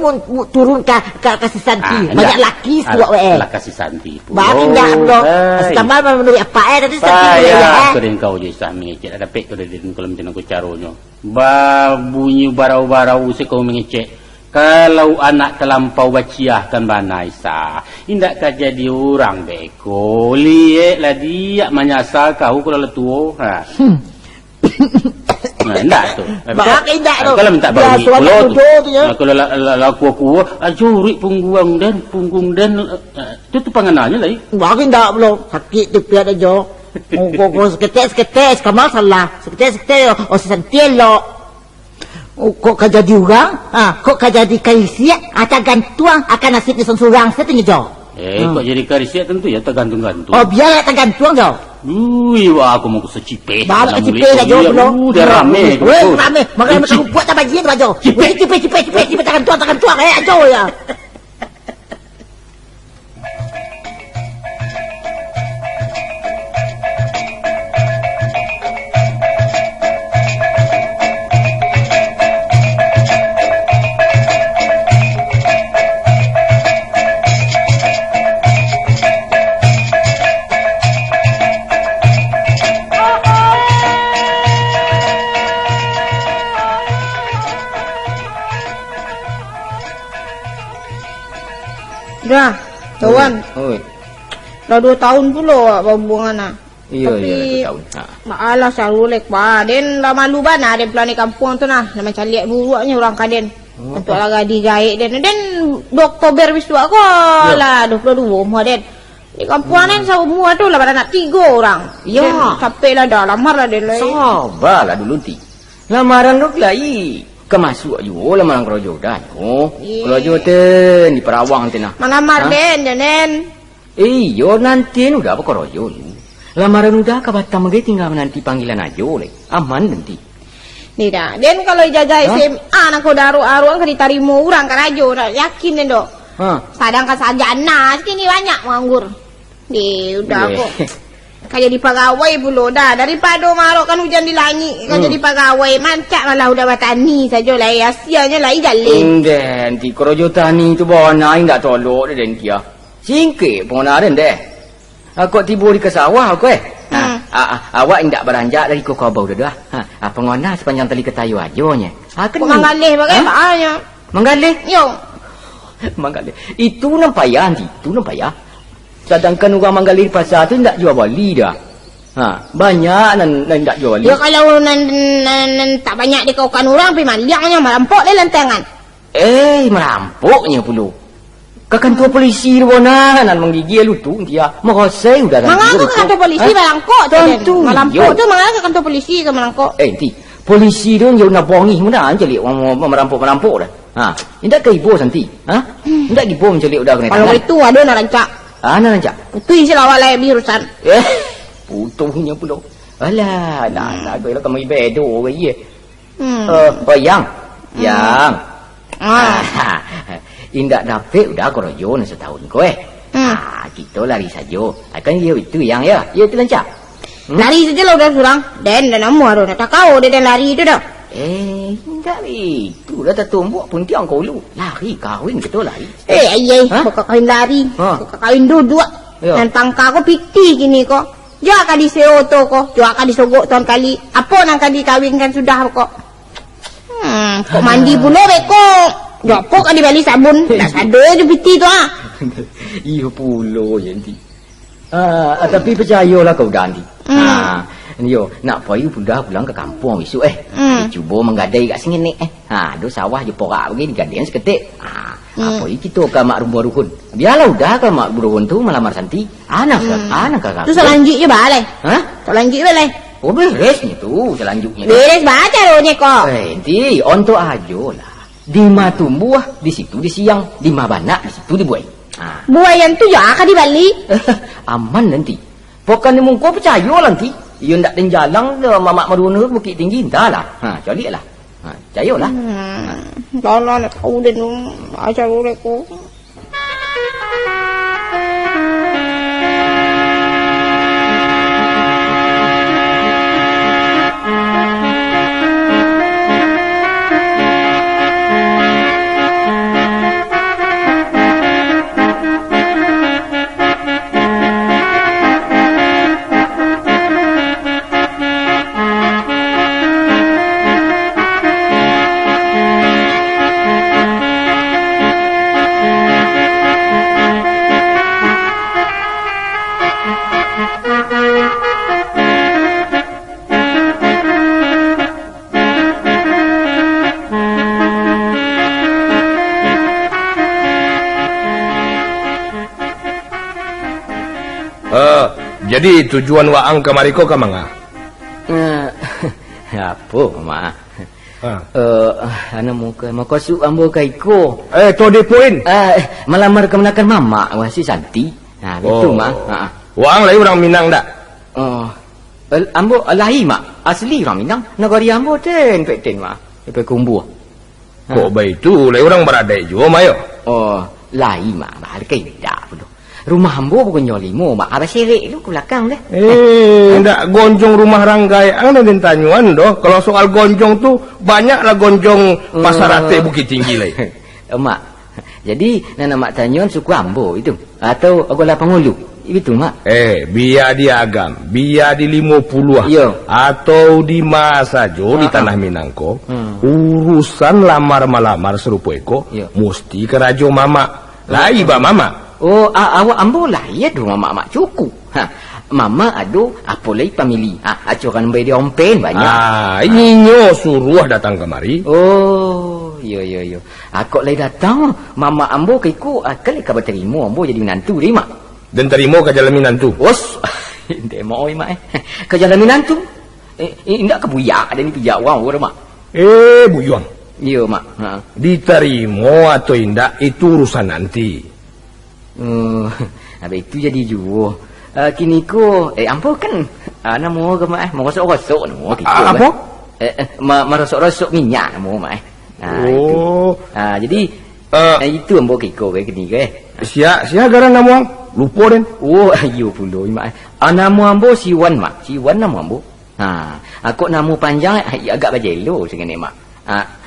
turun ke kasih santi. Banyak laki suak lah kasih santi. Bahkan enggak belum. Kamal menurut apa tadi santi. Saya keren kau je sah mengecek. Ada pek kau dari kalau macam aku caronya. Bunyi barau-barau se kau mengecek. Kalau anak terlampau baciahkan bana Isa, indak kah jadi orang beko, lihat lah dia menyasar kau kalau letuo. Indak tu. Bak indak tu. Kalau minta bau ni, kalau laku curi punggung dan itu tu panganannya lagi. Bak indak belum sakit tu piada jo. Kau seketes kamal salah, seketes sesantielo. Kok kau jadi orang? Kok kau jadi karisia? Atau gantuang akan nasibnya seorang setengah jauh. Kok jadi karisia tentu ya tergantung-gantung. Oh biar tergantung jauh. Wah aku mau secipeh. Bapak cipeh dah jauh belum. Dia rame. Rame. Makanya macam buat tak bagian tu jauh. Cipeh tergantung. Jauh ya. Dah, kawan. Oi. Dah 2 tahun pula buang anak. Iya, Tapi, iya 2 tahun. Maalah sarulek pa. Den lah malu bana den pelani kampung tu nah. Nama caliak buruaknya orang kaden. Untuk lah gadi gaik den. Den 2 Oktober wis tua ko lah 22 umur den. Di kampung ni semua tu lah pada nak 3 orang. Ya. Capek lah dah, lamar lah dia lah. Sabarlah dulu ti. Lamaran dok lai. Kemasuk juga lamaran kerojo dah. Oh, Ye. kerojo tu di Perawang tu nah. Melamar Den, Janen. Iyo nanti udah apa kerojo lu. Lamaran udah ke Batam lagi tinggal nanti panggilan aja le. Aman nanti. Ni dah. Den kalau ijazah SMA nak kau daru-aruan kan diterima orang kan aja. Dah yakin Den dok. Sedangkan sarjana sini banyak menganggur. Ni udah Ye. kok. Kan jadi pegawai pula dah. Daripada marok kan hujan di langit. Kan jadi pegawai. Mancak malah udah bertani saja lah. Asianya lah jalin. Den ti kerojo tani tu bawa naik tak tolok dia den kia. Singkit pun ada deh. Aku tiba di ke sawah aku awak indak beranjak dari kau bau dah. Pengona sepanjang tali ketayu ajonya. Pengalih bagaimana? Menggalih. Yo. Manggalih. Itu nampak ya nanti. Itu nampak ya. Sedangkan orang manggalih di pasar tu tak jual beli dah. Banyak nan tak jual beli. Ya kalau tak banyak dikaukan orang pergi maliaknya merampok dia lantangan. Merampoknya pula. Kantor polisi tu bona nan menggigil lu tu dia. Merosai udah kan. Mengaku ke kantor polisi Melangkok tu. Tentu. Melampok tu mengaku ke kantor polisi ke Melangkok. Nanti polisi tu yang nak bongi mana anjelik orang merampok dah. Indak ke ibu nanti. Indak ibu menjelik udah kena. Kalau itu ada nak rancak. Nak rancak. Itu isi lawak lain birusan. Putuhnya pula. Alah, nak lah kamu ibedo ke ye. Yang. Indak dapat udah kerojo nak setahun kau kita lari saja. Kan dia itu yang ya. Ya itu rancak. Lari saja lah udah surang. Dan nama ada nak kau dia lari itu dah. Enggak itu dah tak tumbuk pun tiang kau lu. Lari kahwin kita lari. Kau kawin lari. Kau kawin dua. Dan tangka kau piti gini kok. Jua akan diseoto kok. Jua akan disogok tahun kali. Apa nak akan dikawinkan sudah kok. Kok mandi pula kok. Jua kok akan dibalik sabun. Tak sadar je piti tu Iya pula nanti. Tapi percayalah kau dah nanti. Yo, nak payu pulang ke kampung besok cuba menggadai kat sini ni do sawah je porak bagi digadaian seketik. Apa kita ke mak rumah ruhun. Biarlah udah ke mak ruhun tu melamar Santi. Anak kakak. Tu selanjutnya balai. Selanjutnya balai. Oh beresnya tu selanjutnya. Beres baca rohnya kok. Nanti untuk aja lah. Di ma tumbuh di situ di siang, di ma banak di situ dibuai. Buayan tu ya akan dibalik. Aman nanti. Pokoknya mungko percaya nanti. Ia ndak den jalang mamak meruna Bukit Tinggi entahlah. Jadilah. Percayalah. Lala nak tahu dia tu ajar mereka. Jadi tujuan waang ke mariko ke manga? Apa mak? Ana muka makasuk ambo kaiko. To de poin. Melamar ke menakan mama wasi Santi. Betul mak. Waang lai orang Minang dak? Ambo lahi mak. Asli orang Minang. Negari ambo ten pekten mak. Depe kumbu. Kok baik tu lai orang beradai juga mayo. Lahi mak. Bahal kai dak pula. Rumah ambo bukan nyolimo mak. Abah serik tu ke belakang deh. Ndak gonjong rumah Ranggai. Ang den tanyuan doh. Kalau soal gonjong tu banyaklah gonjong pasar rate Bukit Tinggi lai. Mak. Jadi nana mak tanyuan suku ambo itu atau aku lapang ulu. Itu mak. Biar di Agam, biar di 50 atau di masa jo di tanah Minangko, urusan lamar-malamar serupa eko mesti ke rajo mama. Lai ba mama. Awak ambo lah ya dong mak cukup. Mama ado apa lagi family. Acuran bayi dia ompen banyak. Inyo suruh datang kemari. Yo. Aku lagi datang. Mama ambo ke iku akal ka berterima ambo jadi menantu dia mak. Dan terima ke jalanan tu. Os, dia mau mak ke jalanan tu. Indak ke buyak ada ni pijak orang mak. Bu Yuang. Ya mak. Ha. Diterima atau indak itu urusan nanti. Habis itu jadi juga. Kini ko ampo kan nama ke mak merosok-rosok nama kita. Apa? Merosok-rosok minyak nama mak. Jadi itu ampo kiko ke kini ke. Sia garan nama lupa den. Ayo pula mak. Nama ambo Siwan mak. Siwan nama ambo. Aku nama panjang agak bajelo sengene mak.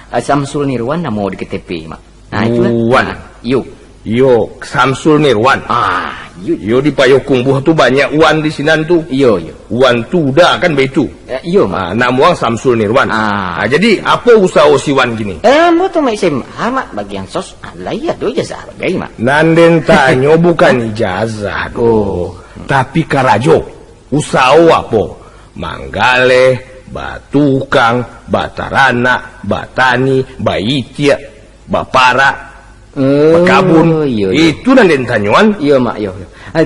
Samsul Nirwan nama di KTP mak. Itu Wan. Yo Samsul Nirwan. Yo di Payokung buah tu banyak Wan di sinan tu. Yo. Wan tu dah kan begitu. Yo mak. Nama orang Samsul Nirwan. Jadi apa usaha si Wan gini? Ambo tu mak SMA mak bagian sos. Lain ada ijazah bagai mak. Nanden tanyo bukan ijazah do. Tapi karajo. Usaha apa? Manggale, batukang, batarana, batani, baitia, bapara, bakabun. Itu nanden tanyuan. Iya mak, yo.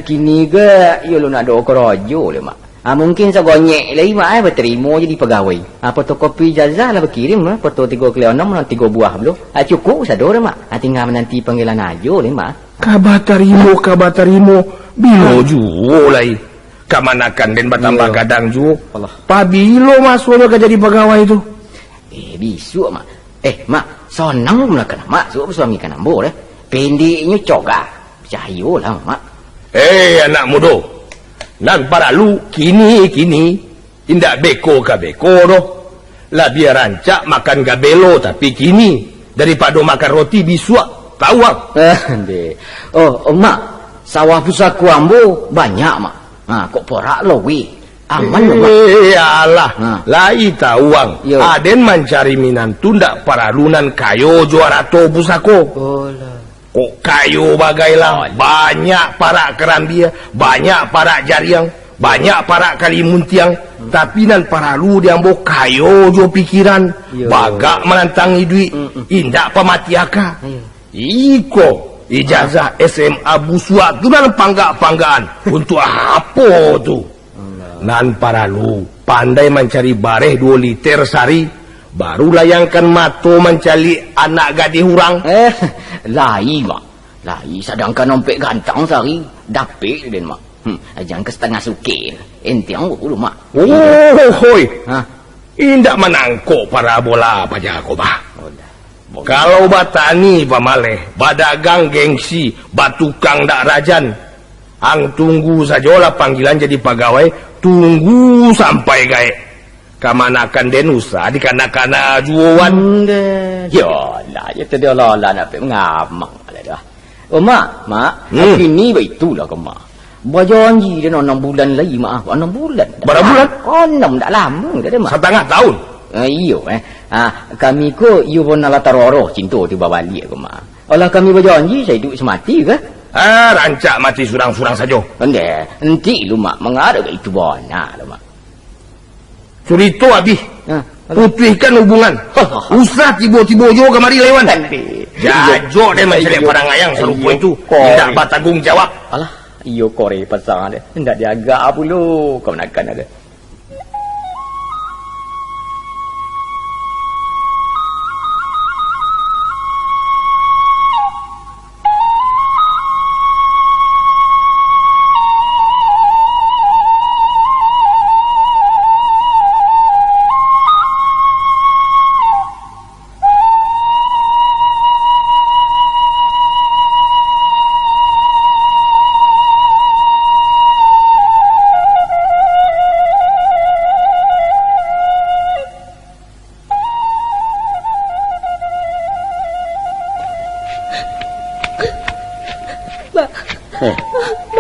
Kini ke yo lu nak do korojo le mak. Mungkin sagonyek lagi mak berterima jadi pegawai. Fotokopi ijazah lah berkirim foto 3 kilo 6 dan 3 buah belum. Cukup sador mak. Tinggal menanti panggilan ajo le mak. Kabatarimo bilo juo lai. Kamanakan den batambah gadang ju. Pabilo masuknya ke jadi pegawai itu. Bisu mak. Mak, sonang pula kan mak suami suami kan ambo deh. Pendeknya coga. Cahayo lah mak. Anak muda. Nan para lu kini indak beko ka beko doh. Lah biar rancak makan gabelo tapi kini daripada makan roti bisuak tawang. Mak, sawah pusaku ambo banyak mak. Kok porak lo wi. Aman lo mak. Alah, lai tawang. Aden mencari minantu ndak paralunan kayo juara to pusako. Kok kayo bagailah banyak para kerambia, banyak para jariang, banyak para kalimuntiang. Tapi nan paralu diambo kayo jo pikiran. Bagak menantangi duit. Indak pamatiaka. Iko. Ijazah SMA busua tu nan panggaan untuk apa tu? Nan paralu pandai mencari bareh 2 liter sehari, baru layangkan mato mencari anak gadis hurang. Lai mak, lai sedangkan nompek gantang sehari dapik den mak. Jangan ke setengah sukin, entiang dulu mak. Hoi, indak menangkok para bola pajak aku bah. Kalau batani pamaleh, badagang gengsi, batukang dak rajan. Ang tunggu sajalah panggilan jadi pegawai, tunggu sampai gae. Kamanakan den usah dikana-kana juawan. Yalah, ya tadi Allah nak ngamak lah dah. Mak, ini beitulah ke mak. Berjanji dia 6 bulan lagi mak. 6 bulan. Berapa bulan? 6 dah lama dah mak. 1/2 tahun. Iyo kami ko iyo pun nala taroro cinta tiba balik ke mak. Olah kami berjanji saya hidup semati ke? Rancak mati surang-surang saja. Nanti lu mak mengada ke itu bona lu mak. Surito habis. Putihkan hubungan. Usah tiba-tiba jo kemari lewan. Jajo dia mencari parang ayang serupa itu. Tidak bertanggung jawab. Alah, iyo kore pasang dia. Tidak diaga pula. Kau nakkan ada.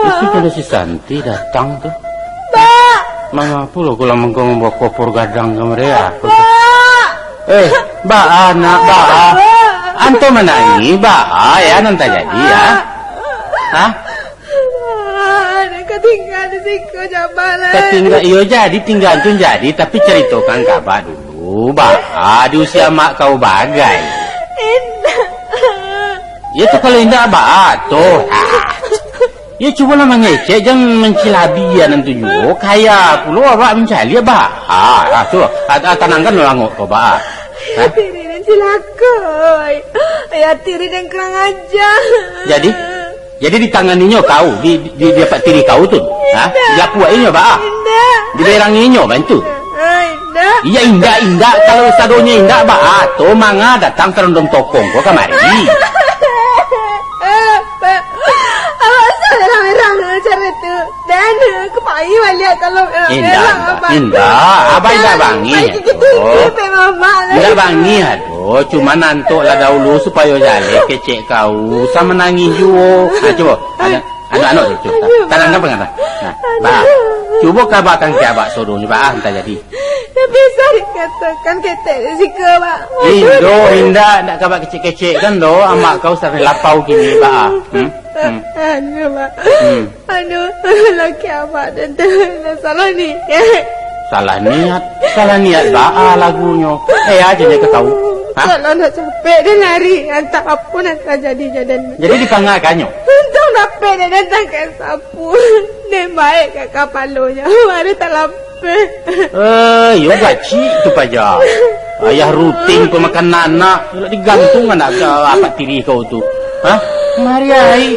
Itu pada si Santi datang tuh. Mama pula kalau mengkong bawa kopor gadang ke mereka. Anak, anto mana ini, ya nanti jadi ya. Ketinggal di siku jabalan. Ketinggal, iya tinggal tu jadi, tapi ceritakan kabar dulu, di usia mak kau bagai. Indah. Ya tuh kalau indah tuh. Ya cubalah mengecek, jangan mencilabi ya nanti juga. Kaya pula abak mencari abak. Tu. Tanangkan langok kau abak. Tiri dan celaka. Ya tiri dan kurang ajar. Jadi ditanganinya kau, di dapat tiri kau tu. Dia puainya abak. Diberanginya bantu. Indah. Iya indah. Kalau sadonya indah abak. Tu manga datang terondong tokong kau kamari. Cara tu dan kepai balik kalau indah abang indah bangi indah bangi aduh cuma nantuk lah dahulu supaya jale kecek kau sama nangis juga coba anak-anak tu tangan pengen bah coba kabarkan ke abak suruhnya bah entah jadi bisa dikatakan ketek si kebak indah nak kabar kecek-kecek kan do amak kau sering lapau gini bah Anu mak, laki abang dan salah ni. Salah niat bah lagunya. Aja dia ke kau. Kalau nak capek dia lari, entah apa nak jadi jadan. Jadi dipangakannya. Untung dapat dia datang ke sapu. Dia baik kat kapalonya. Ada tak lapar. Yo gaci tu paja. Ayah rutin pemakan anak, digantung anak apa tiri kau tu. Mari ai.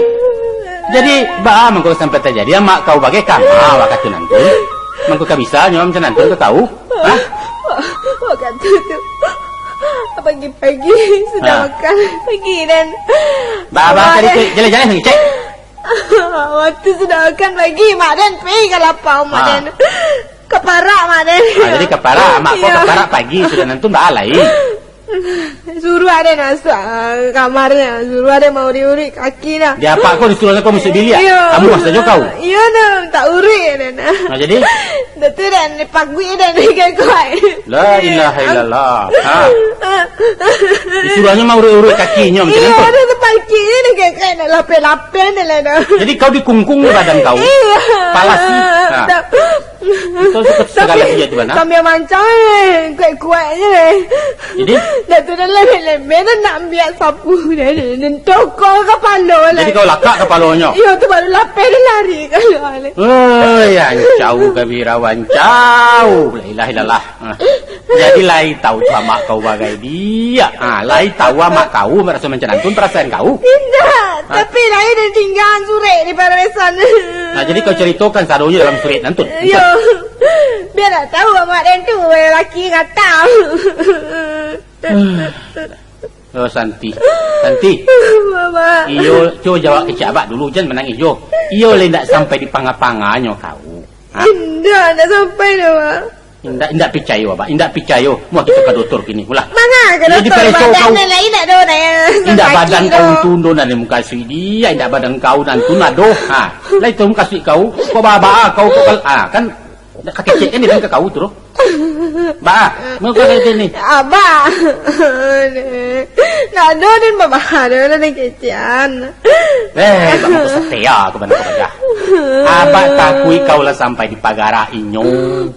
Jadi ba mangko sampai terjadi mak kau bagai kama wakat tu nanti. Mangko ka bisa nyom macam nanti kau tahu? Wakat tu. Pagi-pagi sudah makan pagi dan ba tadi jalan-jalan ni cek. Waktu sudah makan pagi mak dan pergi ke lapau mak dan keparak mak dan. Jadi keparak mak kau keparak pagi sudah nanti ba alai. Suruh ada masuk kamarnya, suruh ada mau diuri kaki dah. Dia apa kau disuruh kau mesti bilik? Kamu masa jo kau. Iya nah, tak uri dan. Jadi? Betul dan pagui dan kuat. La ilaha illallah. Disuruhnya mau uri kakinya macam tu. Iya, ada tempat kiri ni kayak nak lapel-lapel ni lah dah. Jadi kau dikungkung badan kau. Iya. Palasi. Kau suka segala dia tu mana? Sambil mancang ni, kuat-kuatnya ni. Jadi? Dah tu dah lembek-lembek dah nak ambil sapu dan tokong kepala lah. Jadi kau lakak kepalanya? Ya, tu baru lapar dia lari kalau ni. Jauh kebirawan, jauh. La ilaha illallah. Jadi lai tahu mak kau bagai dia. Lai tahu mak kau merasa macam tu perasaan kau. Tidak, tapi lai dah tinggal surat di parawesan. Jadi kau ceritakan sadonya dalam surat nanti. Ya. Biar tak tahu mak dan tu lelaki kata. Santi. Mama. Iyo, coba jawab kecik abak dulu jangan menangis jo. Iyo le ndak sampai di panga-panganya kau. Indah, tak sampai dah mak. Indak percaya abak, indak percaya. Mau kita ke doktor kini pula. Mana ke doktor badan ni lain nak do dah. Indak badan kau tunduk dan muka sui dia, indak badan kau dan tunduk do. Lai tu muka sui kau baba kau kan kecik kan dia ke kau tu. Ba, mau kau ni. Abah. Nak do dan baba ada nak kecian. Kamu setia ke mana kau baca? Abah takui kau lah sampai di pagara inyo.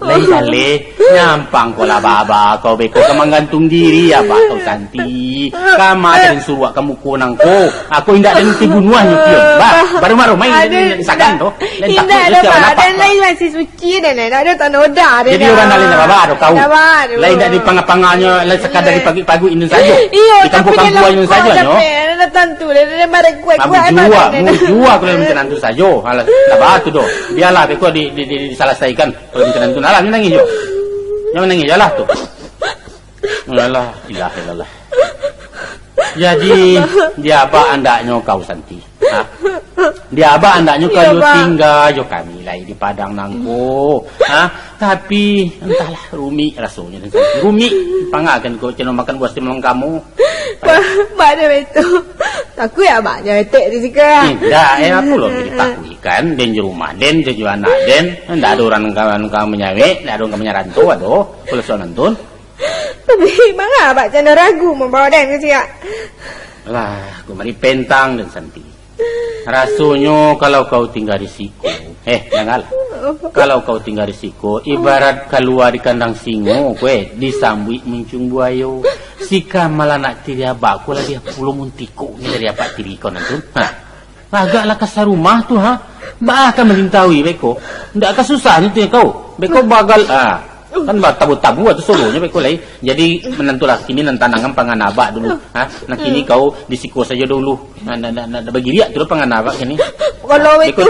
Lai kali nyampang kau lah baba kau beko kamu gantung diri abah kau Santi. Kamu ada suruh kamu kunang ko. Aku indak dan tibunuah nyukion. Ba, baru-baru main sagan tu. Indah ada ba, dan lain masih suci dan ada tak noda. Jadi orang lain nak baba kau. Lain tak di pangapanganya, lain sekadar di pagi-pagi ini saja. Di kampung-kampung ini saja no. Ada tentu dia mari kuat-kuat Jua kalau macam nanti saja. Alah, tak batu doh. Biarlah beko diselesaikan kalau macam nanti. Alah, menangis jo. Yang menangis jalah tu. Alah, ilah. Jadi dia apa andaknya kau Santi? Dia apa andaknya kau tinggal jo kami lai di padang nangko. Tapi entahlah Rumi rasanya dan Santi. Rumi pangakan kau cina makan buah simlang kamu. Mak dia itu. Takut ya mak dia etek di sini. Tidak, aku loh ditakui kan den di rumah den jadi anak den. Ndak ada orang kamu menyawe, ndak ada orang kamu nyarantu aduh. Kalau soal nonton. Tapi mangga abak jangan ragu membawa dan ke siap. Lah, aku mari pentang dan Santi. Rasanya kalau kau tinggal di siku, janganlah. Kalau kau tinggal di siku, ibarat keluar di kandang singo, kue disambui muncung buayo. Sika malah nak tiri abak, aku lah dia puluh muntiku ni dari apa tiri kau nanti. Agaklah kasar rumah tu Bahkan melintau beko. Ndak akan susah ni tu kau. Beko bagal kan tabu-tabu atau solonya beko lai. Jadi menentulah kini nantanangan panganaba dulu. Nah kini kau disiko saja dulu. Nah bagi dia dulu panganaba kini. Kalau itu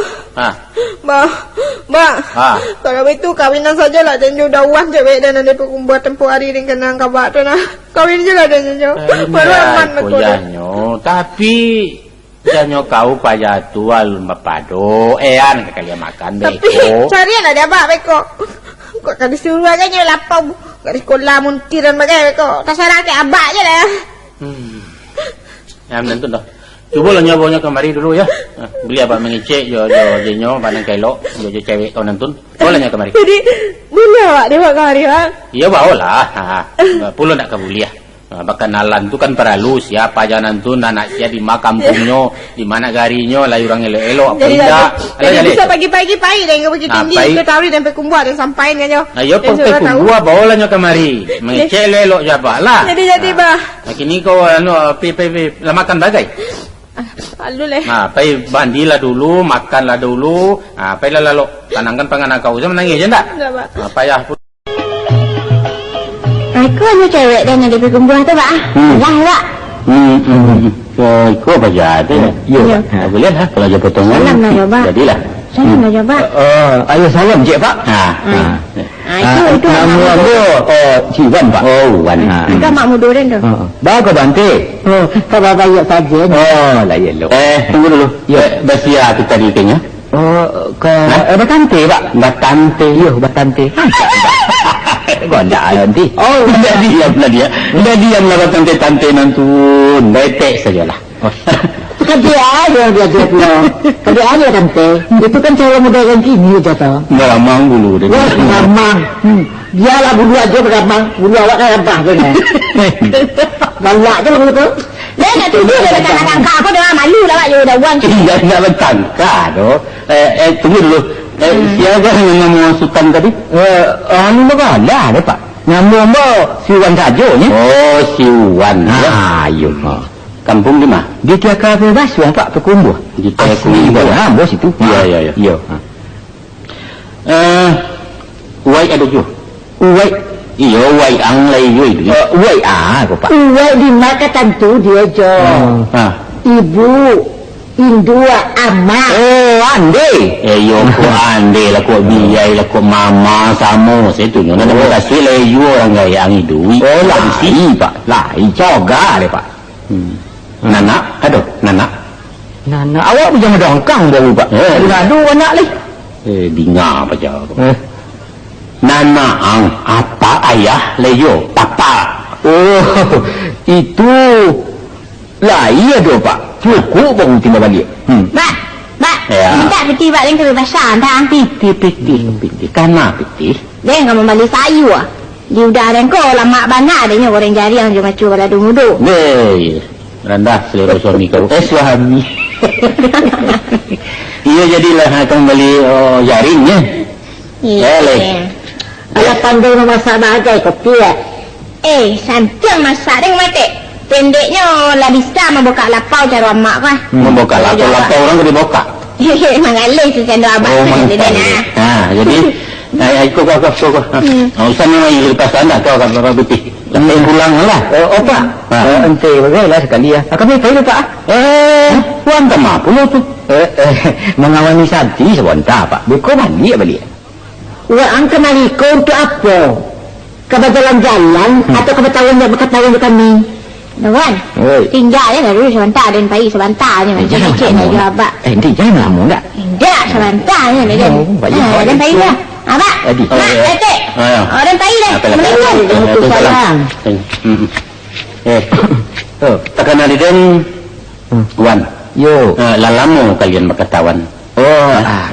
kalau itu kawinan saja lah dan udah uang cewek dan ada buat tempoh hari dengan kabak tu nah. Kawin je lah dan jo. Baru aman betul. Tapi janyo kau payah tu alun mapado. An kalian makan beko. Tapi carian ada apa beko? Kok tadi suruh aja nyo lapau. Garis sekolah muntiran bagai beko. Terserah ke abak je lah. Ya menentu dah. Cuba lah nyobonya kemari dulu ya. Beli abak mengecek jo jenyo pandang kailok jo cewek kau nentun. Boleh nya kemari. Jadi boleh awak dia kemari bang? Iya bawalah. Pulau nak kabuli ya. Bahkan nalan tu kan perlu siapa jalan tu anak sia di makampungnya di mana garinyo lah orang elok-elok apa tidak. Jadi bisa pagi-pagi pai dan pergi tinggi ke tawri dan kumbuah dan sampain kan yo. Ayo pergi kumbuah bawa lah kemari. Mengecek elok jaba lah. Jadi bah. Kini kau lah makan bagai. Aduh leh. Pai bandilah dulu, makanlah dulu. Pai lah lalu tanangkan panganan kau jangan menangis je ndak? Payah pun. Aku hanya cewek dan yang di kumbuah tu pak. Lah pak. Kau baca ada. Ya. Boleh lah kalau ada potongan. Salam lah coba. Jadilah. Salam lah coba. Ayo salam cik pak. Itu nama aku Ciwan pak. Wan. Kita mak mudurin tu. Bagus Bante. Kalau baik saja. Lah ya lo. Tunggu dulu. Ya, basia kita di kenya. Batante pak. Batante. Yo batante. Gondak nanti. Dah diam lah dia. Dah diam lah tante-tante nantun. Betek sajalah. Kerja aja dia punya. Kerja aja tante. Itu kan cara muda yang kini jatuh. Garamang dulu deh. Garamang. Dia lah bulu aja garamang. Bulu awak kan apa kan? Balak je bulu tu. Dia nak tidur dia kata angka aku dah malu lah pak you dah uang. Tidak nak bertangka doh. Tunggu dulu. Siapa yang nama Sultan tadi? Anu magalah ada pak. Nama Siwan saja ni. Oh Siwan. Ayo. Kampung di mana? Di Tiaka bebas pak Pekumbuh. Di Tiaka bebas. Bos itu. Ya. Uai ada jo. Uai. Iyo uai ang lay yo itu. Uai aku pak. Uai di mana tentu dia jo. Ibu Indua ama. Ande. Yo ko ande lah ko biaya lah ko mama sama itu nyo na kasih lay yo orang gaya ang idui. Lah si pak. Lah joga deh pak. Nana, Nana. Awak jangan dongkang baru pak. Aduh anak ni. Binga apa jauh. Nana ang apa ayah leyo papa. Itu lah iya do pak. Cukup baru tinggal balik. Pak. Minta piti pak dengan kebebasan tang. Piti. Karena piti. Dia enggak mau balik sayu ah. Dia udah ada kau lama banyak adanya goreng jari yang cuma cuba pada mudu. Rendah selera suami kau. Suami. Iya jadilah akan beli jaringnya. Iya. Kalau pandai memasak bagai kopi ya. Samping masak dengan mati. Pendeknya lah bisa membuka lapau cara mak kan. Membuka lapau orang kena buka. Mengalir sesendok abang. Jadi kau. Usah ni mai lepas sana kau akan berapa putih. Sampai pulang lah. Pak. Ente bagailah sekali ya. Kami pergi pak. Puan tak mampu tu. Mengawani Santi sebentar pak. Bukan mandi balik. Wah angka mari kau untuk apa? Kau jalan atau kau bertahun kami? Tuan, tinggalnya dulu sebentar dan pergi sebentar je macam cik nak jual abak. Nanti jangan lama tak? Tak, sebentar je dan pergi lah. Abak, mak, letik. Dan pergi dah, Assalamualaikum. Salam. Takkan ada dan Wan. Yo. Lama kalian berkatawan.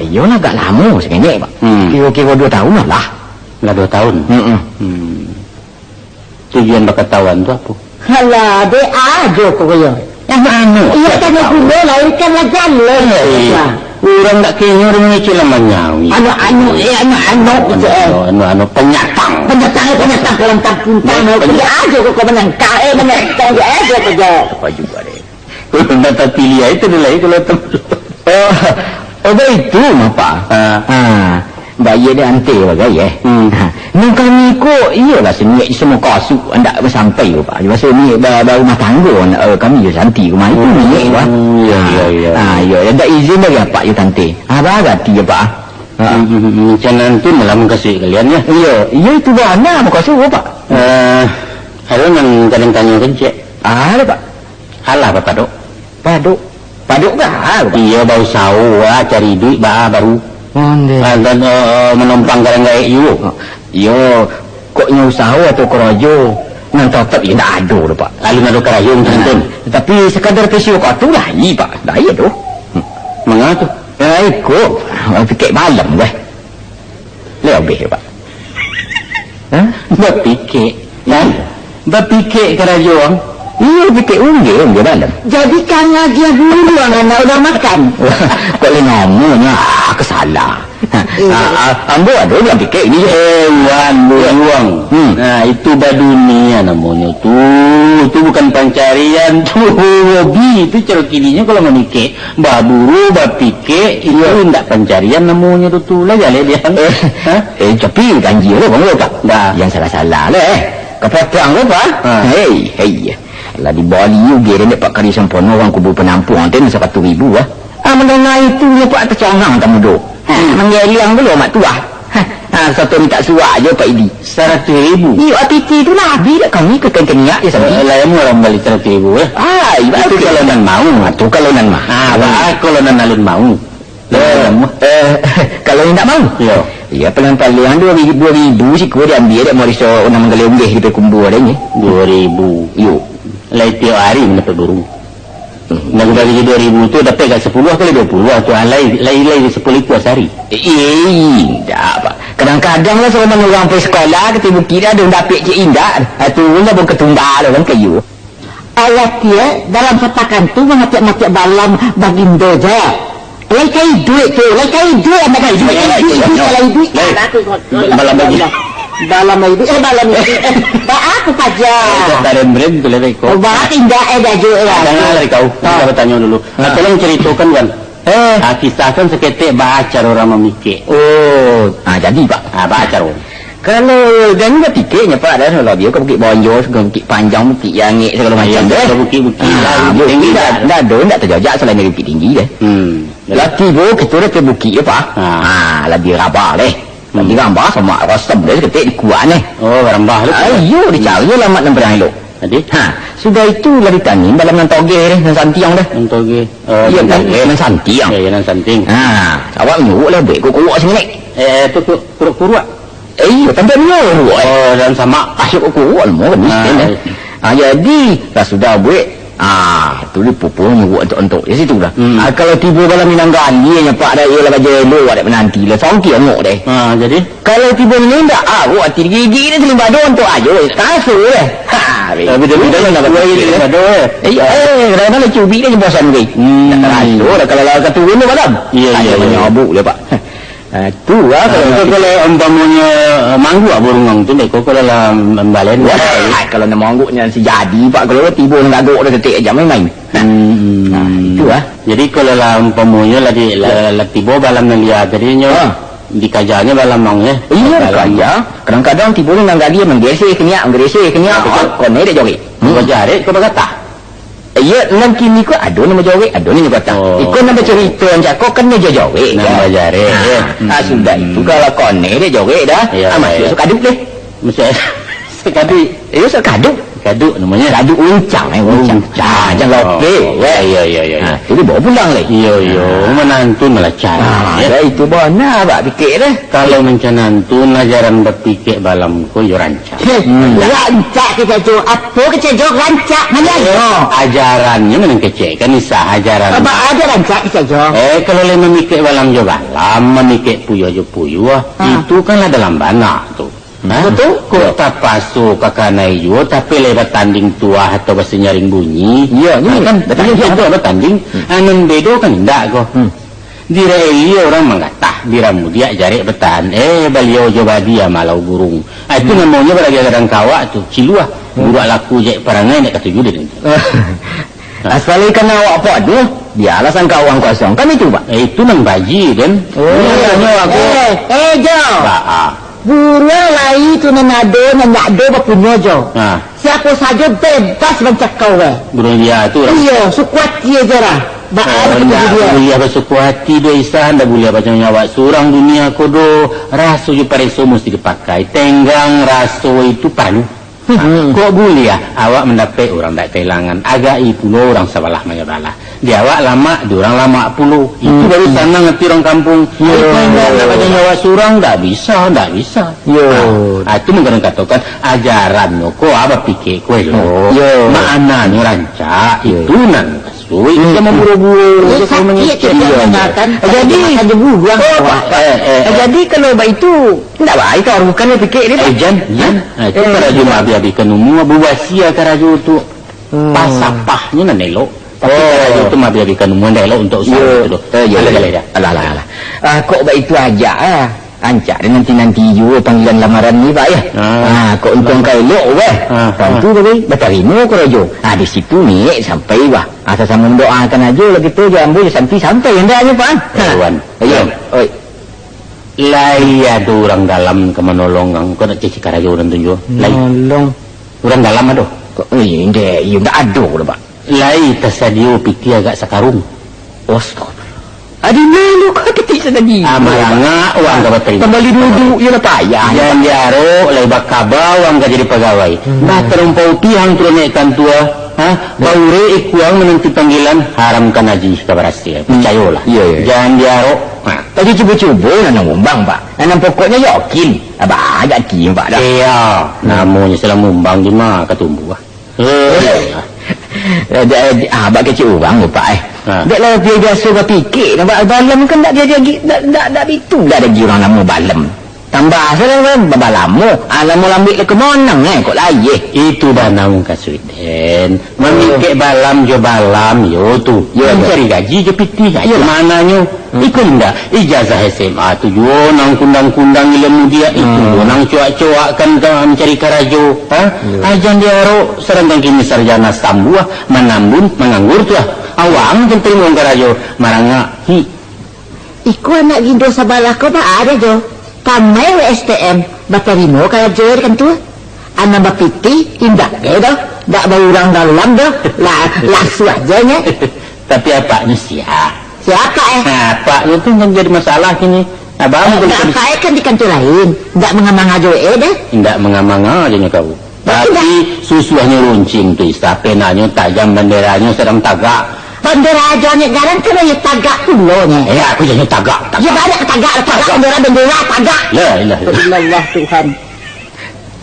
Yo lah agak lama sebenarnya pak. Kira-kira 2 tahun lah. Lah 2 tahun. Tujuan berkatawan tu apa? Halah, dia aja kau ya. Yang mana? Iya kan aku boleh ikan jalan. Orang tak kira orang ni cila manyawi. Anu penyatang dalam kampung tanah. Dia aja kau menangkap menangkap dia aja kerja. Apa juga deh. Kalau nak pilih itu dulu kalau Oh, begitu apa? Bayar dia antik bagai ni kami ko iyalah senyek semua kasut anda sampai pak. Masa ni baru rumah tangga kami je santi rumah itu ni pak. Ya ada izin dari apa you tante. Berarti ya pak. Macam nanti malam kasih kalian ya. Iya itu mana mau kasih apa? Ada yang kadang tanya kerja. Ada pak. Alah apa padok kah? Iya bau sawo cari duit baru. Dan menumpang kadang gaya you. Yo, kok usaha atau kerojo nang tetap ya tak ada dah pak. Alun ada kerojo macam tapi sekadar kesio kau tu lah pak. Dah ya tu. Mengapa tu? Ikut. Fikir malam dah. Lebih pak. Berfikir kerojo. Iya fikir unggil malam. Jadi kan dia dulu anak udah makan. Kok le namanya kesalah. Ambo ada yang fikir ini buang. Nah itu badunia namanya tuh. Itu bukan pencarian tuh hobi. Itu cara kininya kalau memikir baburu berfikir itu tidak pencarian namanya tuh lah ya dia. Tapi janji lo bang tak. Yang salah lah kepotong apa? Hei. Lah di Bali you dia dapat kari sempurna orang kubur penampung anten 100,000 mendengar itu dia pak tercongang kamu do. Menggeliang dulu mak tua. Satu ni tak suak je Pak Idi. 100,000. Iya ATT tu lah. Bila kami ke keniak je sampai. Lah yang orang balik 100,000 itu kalau nan mau. Tu kalau nan mah. Kalau nan alun mau. Kalau ni tak mau. Ya pelan-pelan 2,000 sih kau dia ambil dia mau risau nak menggeleng-geleng di kumbur ada ni. 2,000. Yo. Lai tiap hari mendapat burung. Nak bagi 2,000 tu dapat kat 10 kali 20 tu lai 10 ekor sehari. Tak apa. Kadang-kadang lah seorang orang pergi sekolah ke bukit dia ada dapat je indah. Tu lah pun ketumbal orang kayu. Allah dia dalam petakan tu mengacak-ngacak balam bagindo je. Lai kai duit tu, lai kai duit anak kai duit. Lai duit. Balam bagi. Balam itu balam itu aku saja barem-barem tu lagi kau tidak ada juga jangan lari kau kita bertanya dulu tolong ceritakan kan kisahkan seketik baca orang memikir jadi pak baca kalau dan juga fikirnya pak ada kalau dia ke Bukit Bonjol ke Bukit Panjang Bukit Yangik segala macam deh bukit-bukit tinggi tak terjajak selain dari Bukit tinggi deh laki bu kita dah ke bukit ya pak lebih rabah deh lagi rambah sama rosem dia ketik di kuat ni. Rambah tu. Ayo dicari lamat dan berang elok. Jadi? Sudah itu lah ditanim dalam nan toge ni, nan santiang dah. Nan toge. Ya nan santiang. Ya nan santing. Awak nyuruh lah baik kuat sini ni. Tu kuruk-kuruk. Tambah nyuruh. Dan sama. Asyik kuat mau ni. Jadi dah sudah buat. Tu dia pupuk nyuruh untuk di situ dah. Kalau tiba dalam Minanggali nya pak dah ialah baju elok ada menanti lah songki ngok deh. Jadi kalau tiba ni ndak buat gigi ni selim bado untuk ajo tasu deh. Betul-betul nak buat gigi bado. Kerana nak cubi dia bosan gay. Tasu dah kalau lawan katu ni malam. Iya menyabuk dia pak. Tu lah kalau umpamanya manggu burung tu dek kalau dalam balen kalau nak mangguknya si jadi pak kalau tiba nak gagok dah detik aja main-main itu lah jadi kalau dalam umpamanya lah tiba balam nak lihat jadinya dikajanya balam mang ya iya kaja kadang-kadang tiba nak gali menggesek keniak kau ni dia joget jari kau berkata iya nanti ni kau ada nama joget ada ni kata ikut nama cerita kau kan dia joget nama jari sudah itu kalau kau ni dia joget dah masih suka aduk deh masih sekaduk kaduk namanya kaduk uncang jangan lope ya itu bawa pulang lagi iya menantu melacar itu bona bak fikir dah kalau mencanantun ajaran berpikir balam ko yo rancak kita jo apa kita jo rancak mana ajarannya menang kecek kan isa ajaran apa ada rancak kita jo kalau le memikir balam jo balam memikir puyo jo puyo itu kan lah dalam bana tu betul kok tak pasuk kakanai yo tapi lewat tanding tua atau bahasa nyaring bunyi ni kan bertanding anan bedo kan ndak ko direli orang mengata diramu dia jarik betan beliau coba dia malau burung itu namanya beragi kadang kawak tu ciluah budak laku jek perangai nak kata jude asal ikan awak apa tu Biarlah sangka uang kosong. Kan itu, Pak. Itu nang baji kan. Aku. Jo. Ba. Buruan lai tu nanado bapunya Jo. Nah, Siapa saja bebas mencakau burung dia tu. Iya, sukuat dia je lah. Baal Ndak dia. boleh bersuku hati do isan, ndak boleh baca nyawa surang dunia kodo. Raso je pareso mesti dipakai. Tenggang raso itu perlu. Kok boleh ya? Awak mendapat orang tak kehilangan. Agak itu orang sabalah mayabalah. Dia awak lama, dia orang lama puluh. Itu baru sana ngerti orang kampung. Nak baca nyawa surang tak bisa. Itu menggadang katakan ajaran lo. Kok apa pikir kau lo? Mana ni rancak itu nan. Dia memburu-buru. Sakit dia makan. Jadi ada buang. Jadi kalau itu tidak baik kalau bukan dia fikir ni. Jan. Itu keraju mabi kenumua buwasia keraju tu. Pasapahnya nan elok. Tapi keraju tu mabi kenumua elok untuk usaha itu. Alah. Kok baik itu aja Ancak dia nanti juga panggilan lamaran ni Pak ya. Kok untung kau elok tentu bagi berterima kerajo. Di situ ni sampai asal sama mendoakan aja lagi tu jambu sampai hendaknya Pak. Tuan. Oi. Lai ada orang dalam kemenolong kau nak cici kerajo orang tunjuk. Nolong. Orang dalam ada. Kok ini tak ada Pak. Lai tersedia pikir agak sekarung. Stop. Adi melu kau ketik tadi. Amalanga uang dapat terima. Kembali duduk ya payah. Jangan diaro lai bakaba uang gak jadi pegawai. Bah terumpau tiang turunaikan tua. Baure ikuang menanti panggilan haramkan haji keberhasilan. Percayalah. Jangan diaro. Tadi cuba-cuba nak ngumbang Pak. Nanam pokoknya yakin. Abah agak tiang Pak dah. Iya. Namanya selang ngumbang di mana ketumbuh. Abang kecil orang Pak Dek lah dia biasa berfikir balam kan tak dia itu tak ada orang nama balam tambah sekarang babalamu alamu lambil ke monang kok laye itu banang kasuit den memikir balam jo balam yo tu mencari gaji jo pitih ayo mananya ikut ndak ijazah SMA tu jo nang kundang-kundang ilmu dia itu nang cuak-cuak kan mencari karajo ajan dia ro serentang kini sarjana sambuah menambun menganggur tu awang kan terima karajo maranga Iku anak gindo sabalah ko ba ada Jo. Kamay STM baterimo kaya joer kan tu. Anak bapiti indak dah. Dak baurang dalam dah. Langsung aja nya. Tapi apanya Siapa apanya tu kan jadi masalah kini. Abang apa kan di kantor lain. Ndak mengamanga joer dah. Ndak mengamanga aja kau. Tapi susuhnya runcing tu penanya tajam benderanya sedang tagak. Bendera aja nya garan kena ya tagak pulonya. Aku jadi tagak. Ya banyak tagak bendera tagak. La ilaha illallah Tuhan.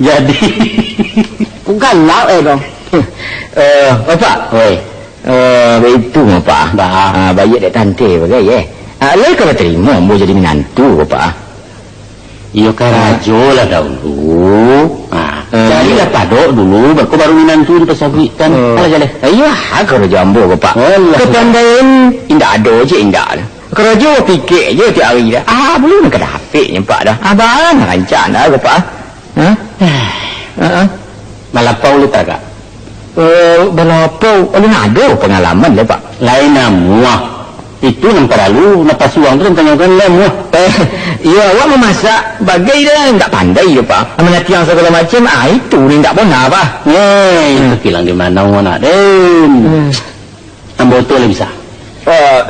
Jadi galau dong. Pak itu Pak bayi dek tante bagai Lai kalau terima mau jadi menantu Pak iyo karajo lah dahulu carilah padok dulu baru menantu dipesabikan jalan iya kalau jambu Pak kepandaian indah ada je indah kerajo fikir je tiap hari dah belum ke dapiknya Pak dah abang rancang dah Pak malapau lu tak balapau ada pengalaman lah Pak lain namuah itu yang terlalu napas uang tu tanyakan lem iya awak memasak bagai dah tak pandai je Pak menati yang segala macam itu ni tak benar Pak itu kilang di mana orang nak botol bisa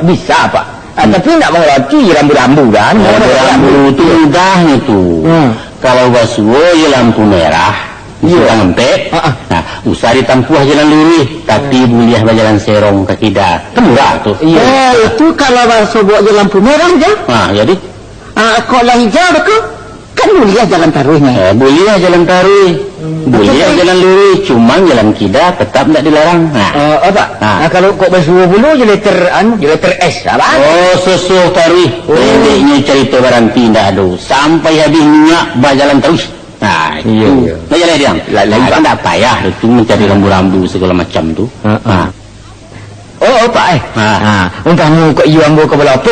bisa Pak tapi tak mengerti rambu-rambu kan rambu tu mudahnya tu kalau basuh ya lampu merah Sudah ngempek. Usah ditampuh jalan lurus, tapi buliah jalan serong kaki dah. Temurah tu. Iya. Itu kalau sobok jalan merah je. Jadi. Kalau hijau aku kan buliah jalan taruhnya. Buliah jalan taruh. Buliah jalan lurus, cuma jalan kida tetap tak dilarang. Kalau kok bersuruh bulu je letter S apa? Susuh taruh. Ini cerita baranti tak ada. Sampai habis minyak jalan terus. Itu. Jalan dia. Lain tak payah itu mencari rambu-rambu segala macam tu. Pak untahmu kok you ambil ke bola apa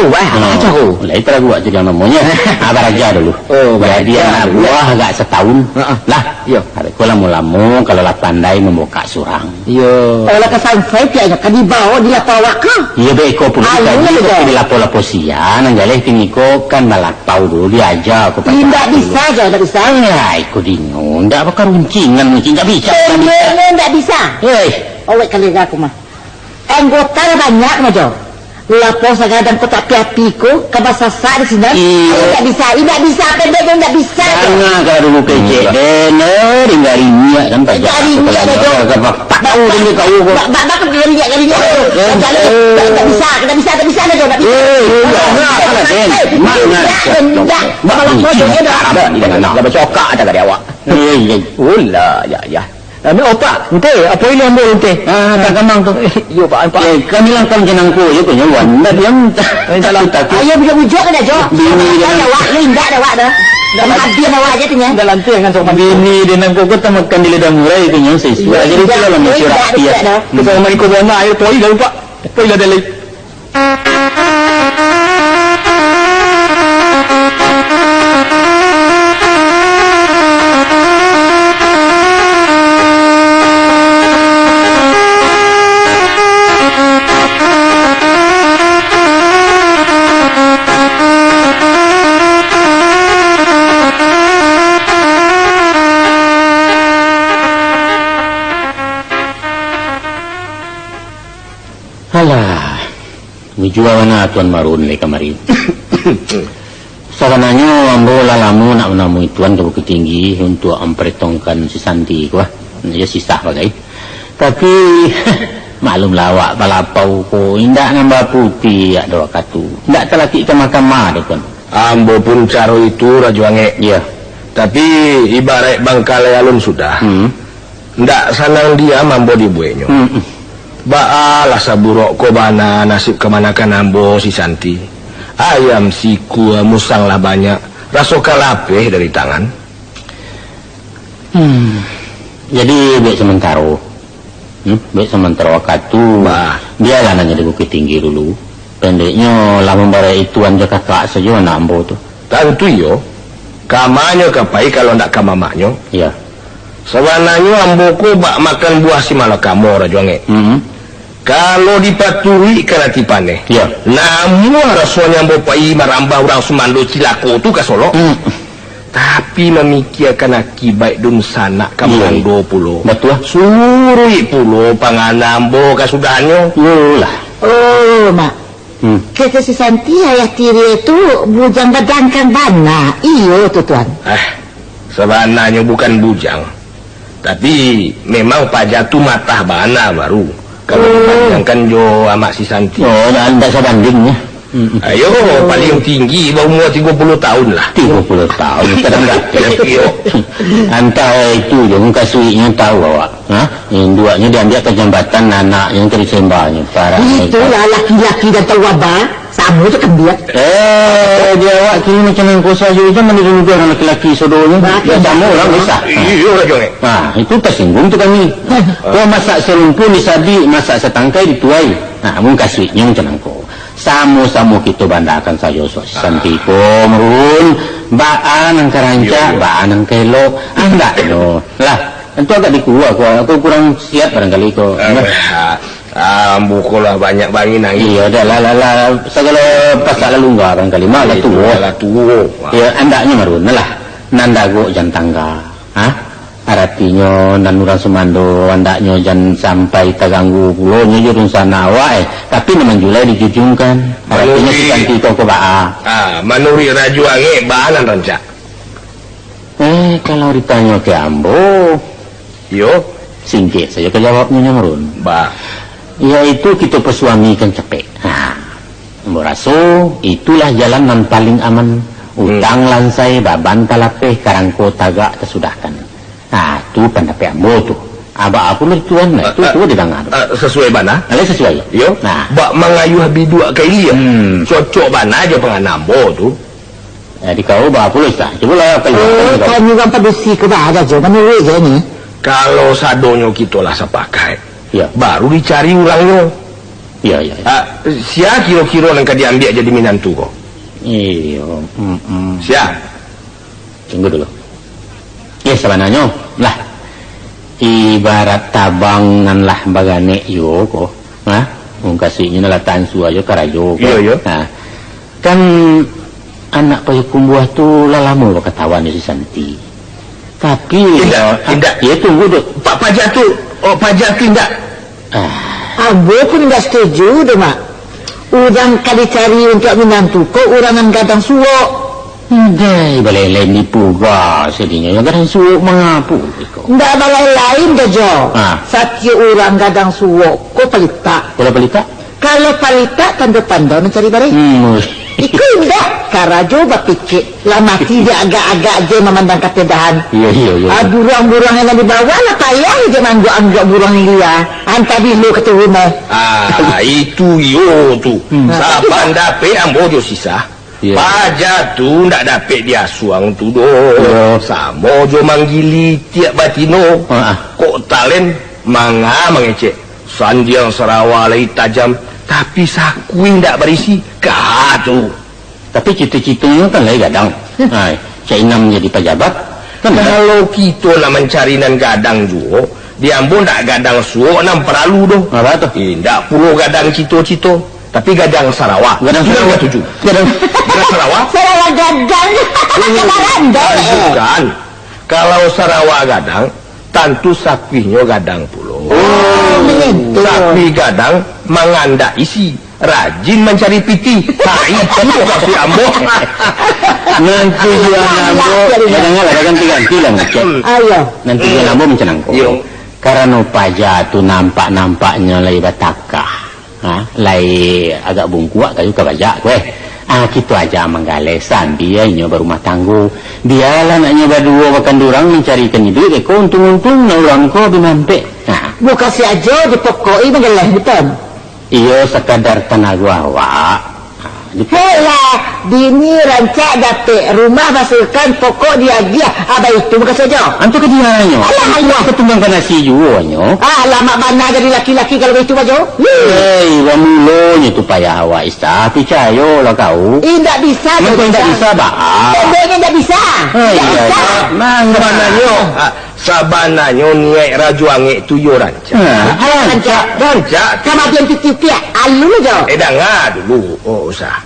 tahu lah itu aku buat jadi namanya abang raja dulu jadi anak buah agak setahun lah Iya. Aku lamu-lamu kalau lah pandai membuka surang. Iya. Kalau kesampai pianya kan dibawa di lapawak ke. Iya beko pun Ayo, tadi iya. tapi di lapo-lapo sian nanggaleh tingiko kan malapau dulu diaja aku Tidak bisa aja, tidak bisa. Ya, ikut dingung. Ndak apa runcingan mungkin ndak bisa. Tidak bisa. Hei, Awak kali aku mah. Anggota banyak majo. Lapo sagadang kota piapiku kabasasak di sini. Iya. Tidak bisa, pendek tidak bisa. jangan kalau dulu kecek bener tinggal minyak kan pajak. Tinggal minyak, betul. Tahu ini kau kok. Bak kalinya. Tidak bisa, tidak bisa. Dah bercokak ada kat awak. Ulah, ya. Opak, ente apa ini ambil ente? Tak gamang tu. Yo pak, Kami lang kam jenangku je punya wan. Dah diam. Salah takut. Ayo bujuk ada jo. Bini dia Ada wak lindak ada wak dah. Dia awak aja tunya. dah lantai kan sopan. Bini dia nak kau tak makan di lidah murai itu yang sesuai. Jadi sila lah mesti rakyat. Kita mari kau buat air poi dah pak. Poi dah dalai. Alah, Nijua na tuan marun le kamari. Sakananya ambo lalamu nak menamui tuan ke Bukit Tinggi untuk memperhitungkan si Santi kuah. Ya sisah bagai. Tapi maklum lawak balapau ko indak ngamba putih ya doa katu. Indak telaki ke mahkamah tu tuan. Ambo pun caro itu Rajo Ange. Ya. Tapi ibarat bangkalai alun sudah. Ndak sanang dia mambo dibuenyo. Baalah saburok ko bana nasib kemanakan ambo si Santi. Ayam siku musang lah banyak. Raso kalapeh dari tangan. Jadi baik sementara. Baik sementara katu. Bah. Dia lah nanya di Bukit Tinggi dulu. Pendeknya lah membarai ituan je kakak saja anak ambo tu. Tentu yo. Kamanyo kapai kalau ndak kamamaknyo. Ya. Sebenarnya ambo ko bak makan buah si malakamo Rajo Ange. Kalau dipaturi kena tipane. Ya. Namun rasanya ambo pai marambah orang Sumando Cilako tu ke Solo. Tapi memikirkan akibat dun sanak kampung 20. Betul. Surui pulo panganambo kasudanyo. Yolah. Oh, mak. Kata si Santi ayah tiri itu bujang badangkan bana. Iyo tu tuan. Sebenarnya bukan bujang. Tapi memang pajak tu matah bana baru. Kalau dipandangkan jo amak si Santi. Oh, anda sebandingnya. Ayo, paling tinggi umur 30 tahun lah. 30 tahun. Kadang tak. Antara itu yang kasuinya tahu awak. Yang duanya diambil ke jambatan anak yang terisembahnya. Itulah laki-laki dan terwabah. Sama tu kan dia. Dia awak kini macam yang kau saja je menurut juga orang laki-laki saudaranya. Dia sama orang bisa. Iya Rajo Ange. Itu tersinggung tu kami. Kau masak serumpun disabi, masak setangkai dituai. Mungkin kasuinya macam kau. Sama-sama kita bandakan saja Santi ko merun baan ang karanca baan ang kelo enggak no lah itu agak dikuah aku kurang siap barangkali ko Ambo lah banyak bangin nangis. iya dah lah segala pasal lalu enggak barangkali malah tuh ya andaknya merun lah nandago jan tangga artinya dan orang Sumando andaknya jangan sampai terganggu pulaunya jurun sana awak tapi memang julai dijujungkan artinya si Santi kau ke baa menurut Rajo Ange baanan rancak kalau ditanya ke ambo yo singkit saya ke jawabnya nyamrun yaitu kita pesuamikan cepet ambo raso itulah jalan yang paling aman utang lansai baban palapeh karangko tagak tersudahkan. Tu pendapat ambo tu. Aba aku tuan itu didengar. Sesuai bana? Sesuai. Yo. Bak mengayuh bidua ke dia. Cocok bana aja penganambo tu. Di kau ba aku lah. Cobalah kalau kamu kan padusi ke ba ada je menurut je ni. Kalau sadonyo kita lah sepakai. Ya. Baru dicari orangnya. Ya. Sia kira-kira yang diambil jadi minantu kok. Iya. Sia. Tunggu dulu. Ya sebenarnya Lah, ibarat tabang nan lah bagane yo ko. Nah, kasihnya lah tansu aja karajo. Iya. Nah, kan anak payakumbuh tu lalamu ketahuan si Santi. Tapi tidak. Ya tunggu dok. Pak Pajak tu, Pajak tidak. Ambo pun enggak setuju deh, Mak. Udang kali cari untuk menantu kok urangan gadang suwok. Dai balai ni puga sedinya yang gadang suwok mengapu iko. Enggak balai lain dah Jo. Ah. Satya urang gadang suwok kok pelita. Kalau pelita? Kalau pelita tanda pandai mencari barang. Iku enggak. Karajo berpikir lah mati dia agak-agak aja memandang ketedahan. Iya. Burang-burang yang di bawah lah payah dia mangguk-angguk burang dia. Anta dulu keturunan. Itu yo tu. Saban dapet ambo jo sisa. Yeah. Pajak tu ndak dapet dia suang tu do. Samo jo manggili tiap batino. Kok talen mangecek. Sandiang Sarawak lai tajam tapi sakui ndak berisi. Katu. Tapi cita-citanya kan lagi gadang. Cik Inam jadi pejabat. Kan kalau kita nak mencari nan gadang juga, dia ambo ndak gadang suok nan perlu doh. Apa tu? Ndak perlu gadang cito-cito, tapi gadang Sarawak. Gadang Sarawak tuju. Gadang Sarawak. Sarawak gadang. Bukan. Kalau Sarawak gadang, tentu sapinya gadang pulo. Sapi gadang menganda isi. Rajin mencari piti. Itu kasih ambo. Nanti dia ambo jangan lah ganti-ganti lah ngecek. Ayo. Nanti dia ambo mencenangko. Karena pajak tu nampak-nampaknya lai batakah. Lai agak bungkuak kayu ke pajak kue. Gitu aja menggalesan dia nyoba rumah tangguh. Dia lah nak nyoba dua makan durang mencarikan hidup. Kau untung-untung na orang kau bimampe. Bukan si aja dipokoi menggalah betul. Iyo sekadar tenaga awak. Helah, bini rancak dapet rumah masukkan pokok dia. Abah itu bukan saja. Antu ke dia nyo. Alah. Ketumbangkan nasi juga nyo. Lama mana jadi laki-laki kalau itu aja. Wamulonya tu payah awak istah. Percaya lah kau. Tidak bisa. Maka tidak bisa bah. Tendeknya tidak bisa. Tidak bisa. Mana nyo. Sabananya niat rajuange tu yo rancak. Rancak. Kamu dia titik-titik. Alu aja. Dengar dulu. Usah.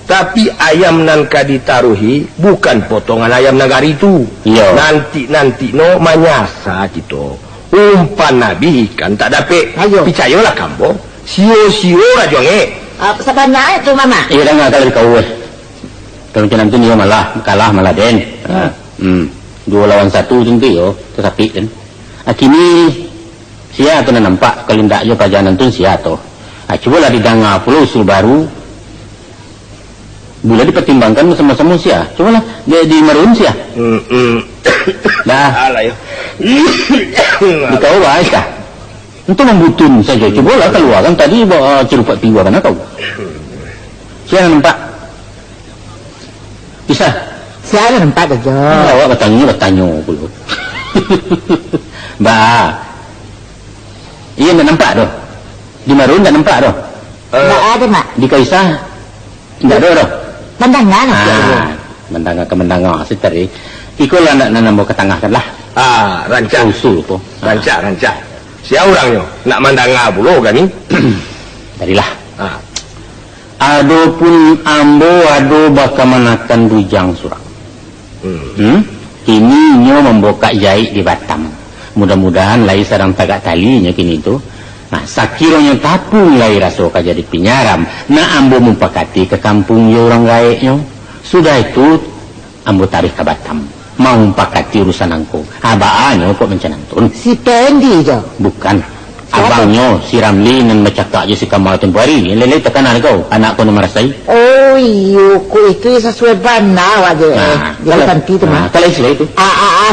Tapi ayam nan kaditaruhi bukan potongan ayam nagari itu. Nanti no manyasa gitu. Umpan nabi kan tak dapet. Picayolah kambo. Sio rajuange. Sebanyak itu mama. Iya dengar kali kau. Kalau macam tu dia malah kalah malah den. 2 lawan 1 tentu yo, tetapi kan. Kini sia tu nampak kalau ndak yo pajanan tu sia tu. Cuba lah didengar pula usul baru. Bila dipertimbangkan sama-sama sia. Cuba lah dia di merun sia. Dah. Alah yo. Dikau bahas dah. Untuk membutun saja. Cuba lah keluarkan tadi cerupat tiga kan kau. Sia nampak. Bisa. Saya nampak aja. Awak bertanya pula. Iya tak nampak tu. Di Marun tak nampak tu. Tak ada mak. Di Kaisah tak ada tu. Mendangan. Mendangan setari. Ikulah nak nambah ke tengah kan lah. Rancak. Usul tu. Rancak. Siapa orangnya? Nak mandanga pula kan ni? Darilah. Adapun ambo ado bakamanakan bujang surang. Kini nyo membuka jahit di Batam. Mudah-mudahan lai sarang tagak talinya kini tu. Sakironya tapung lai raso ka jadi pinyaram. Ambo mempakati ke kampung yo orang gaeknya. Sudah itu ambo tarik ke Batam. Mau mempakati urusan angko. Abaanyo kok mencanantun. Si Pendi je. Bukan. Abangnya si Ramli nan macakak je si Kamal tempoh hari ni. Lele terkenal kau. Anak kau nama rasai. Oh iyo. Ku itu sesuai bana aja. Dia ganti tu mah. Kalau istilah itu.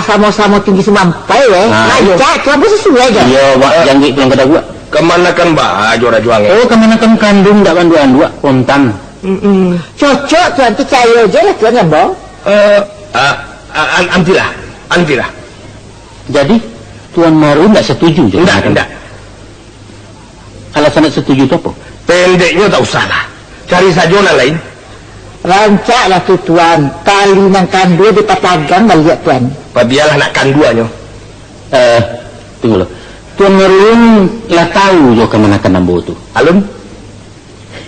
Sama-sama tinggi semampai Lancar. Kamu sesuai je. Iya. Wak janggit pulang kata gua. Kemanakan baju rajuange? Kemanakan kandung tak banduan dua. Kontan. Cocok tuan percaya je lah tuan Ambo. Antilah. Jadi Tuan Marun tak setuju je? Tidak. Alasan tak setuju tu apa? Pendeknya tak usah lah. Cari saja orang lain. Rancaklah tu tuan. Tali nang kandua di patagang balik tuan. Biarlah nak kanduanya. Tunggu lo. Tuan Marun lah tahu jo kemanakan Ambo tu. Alun?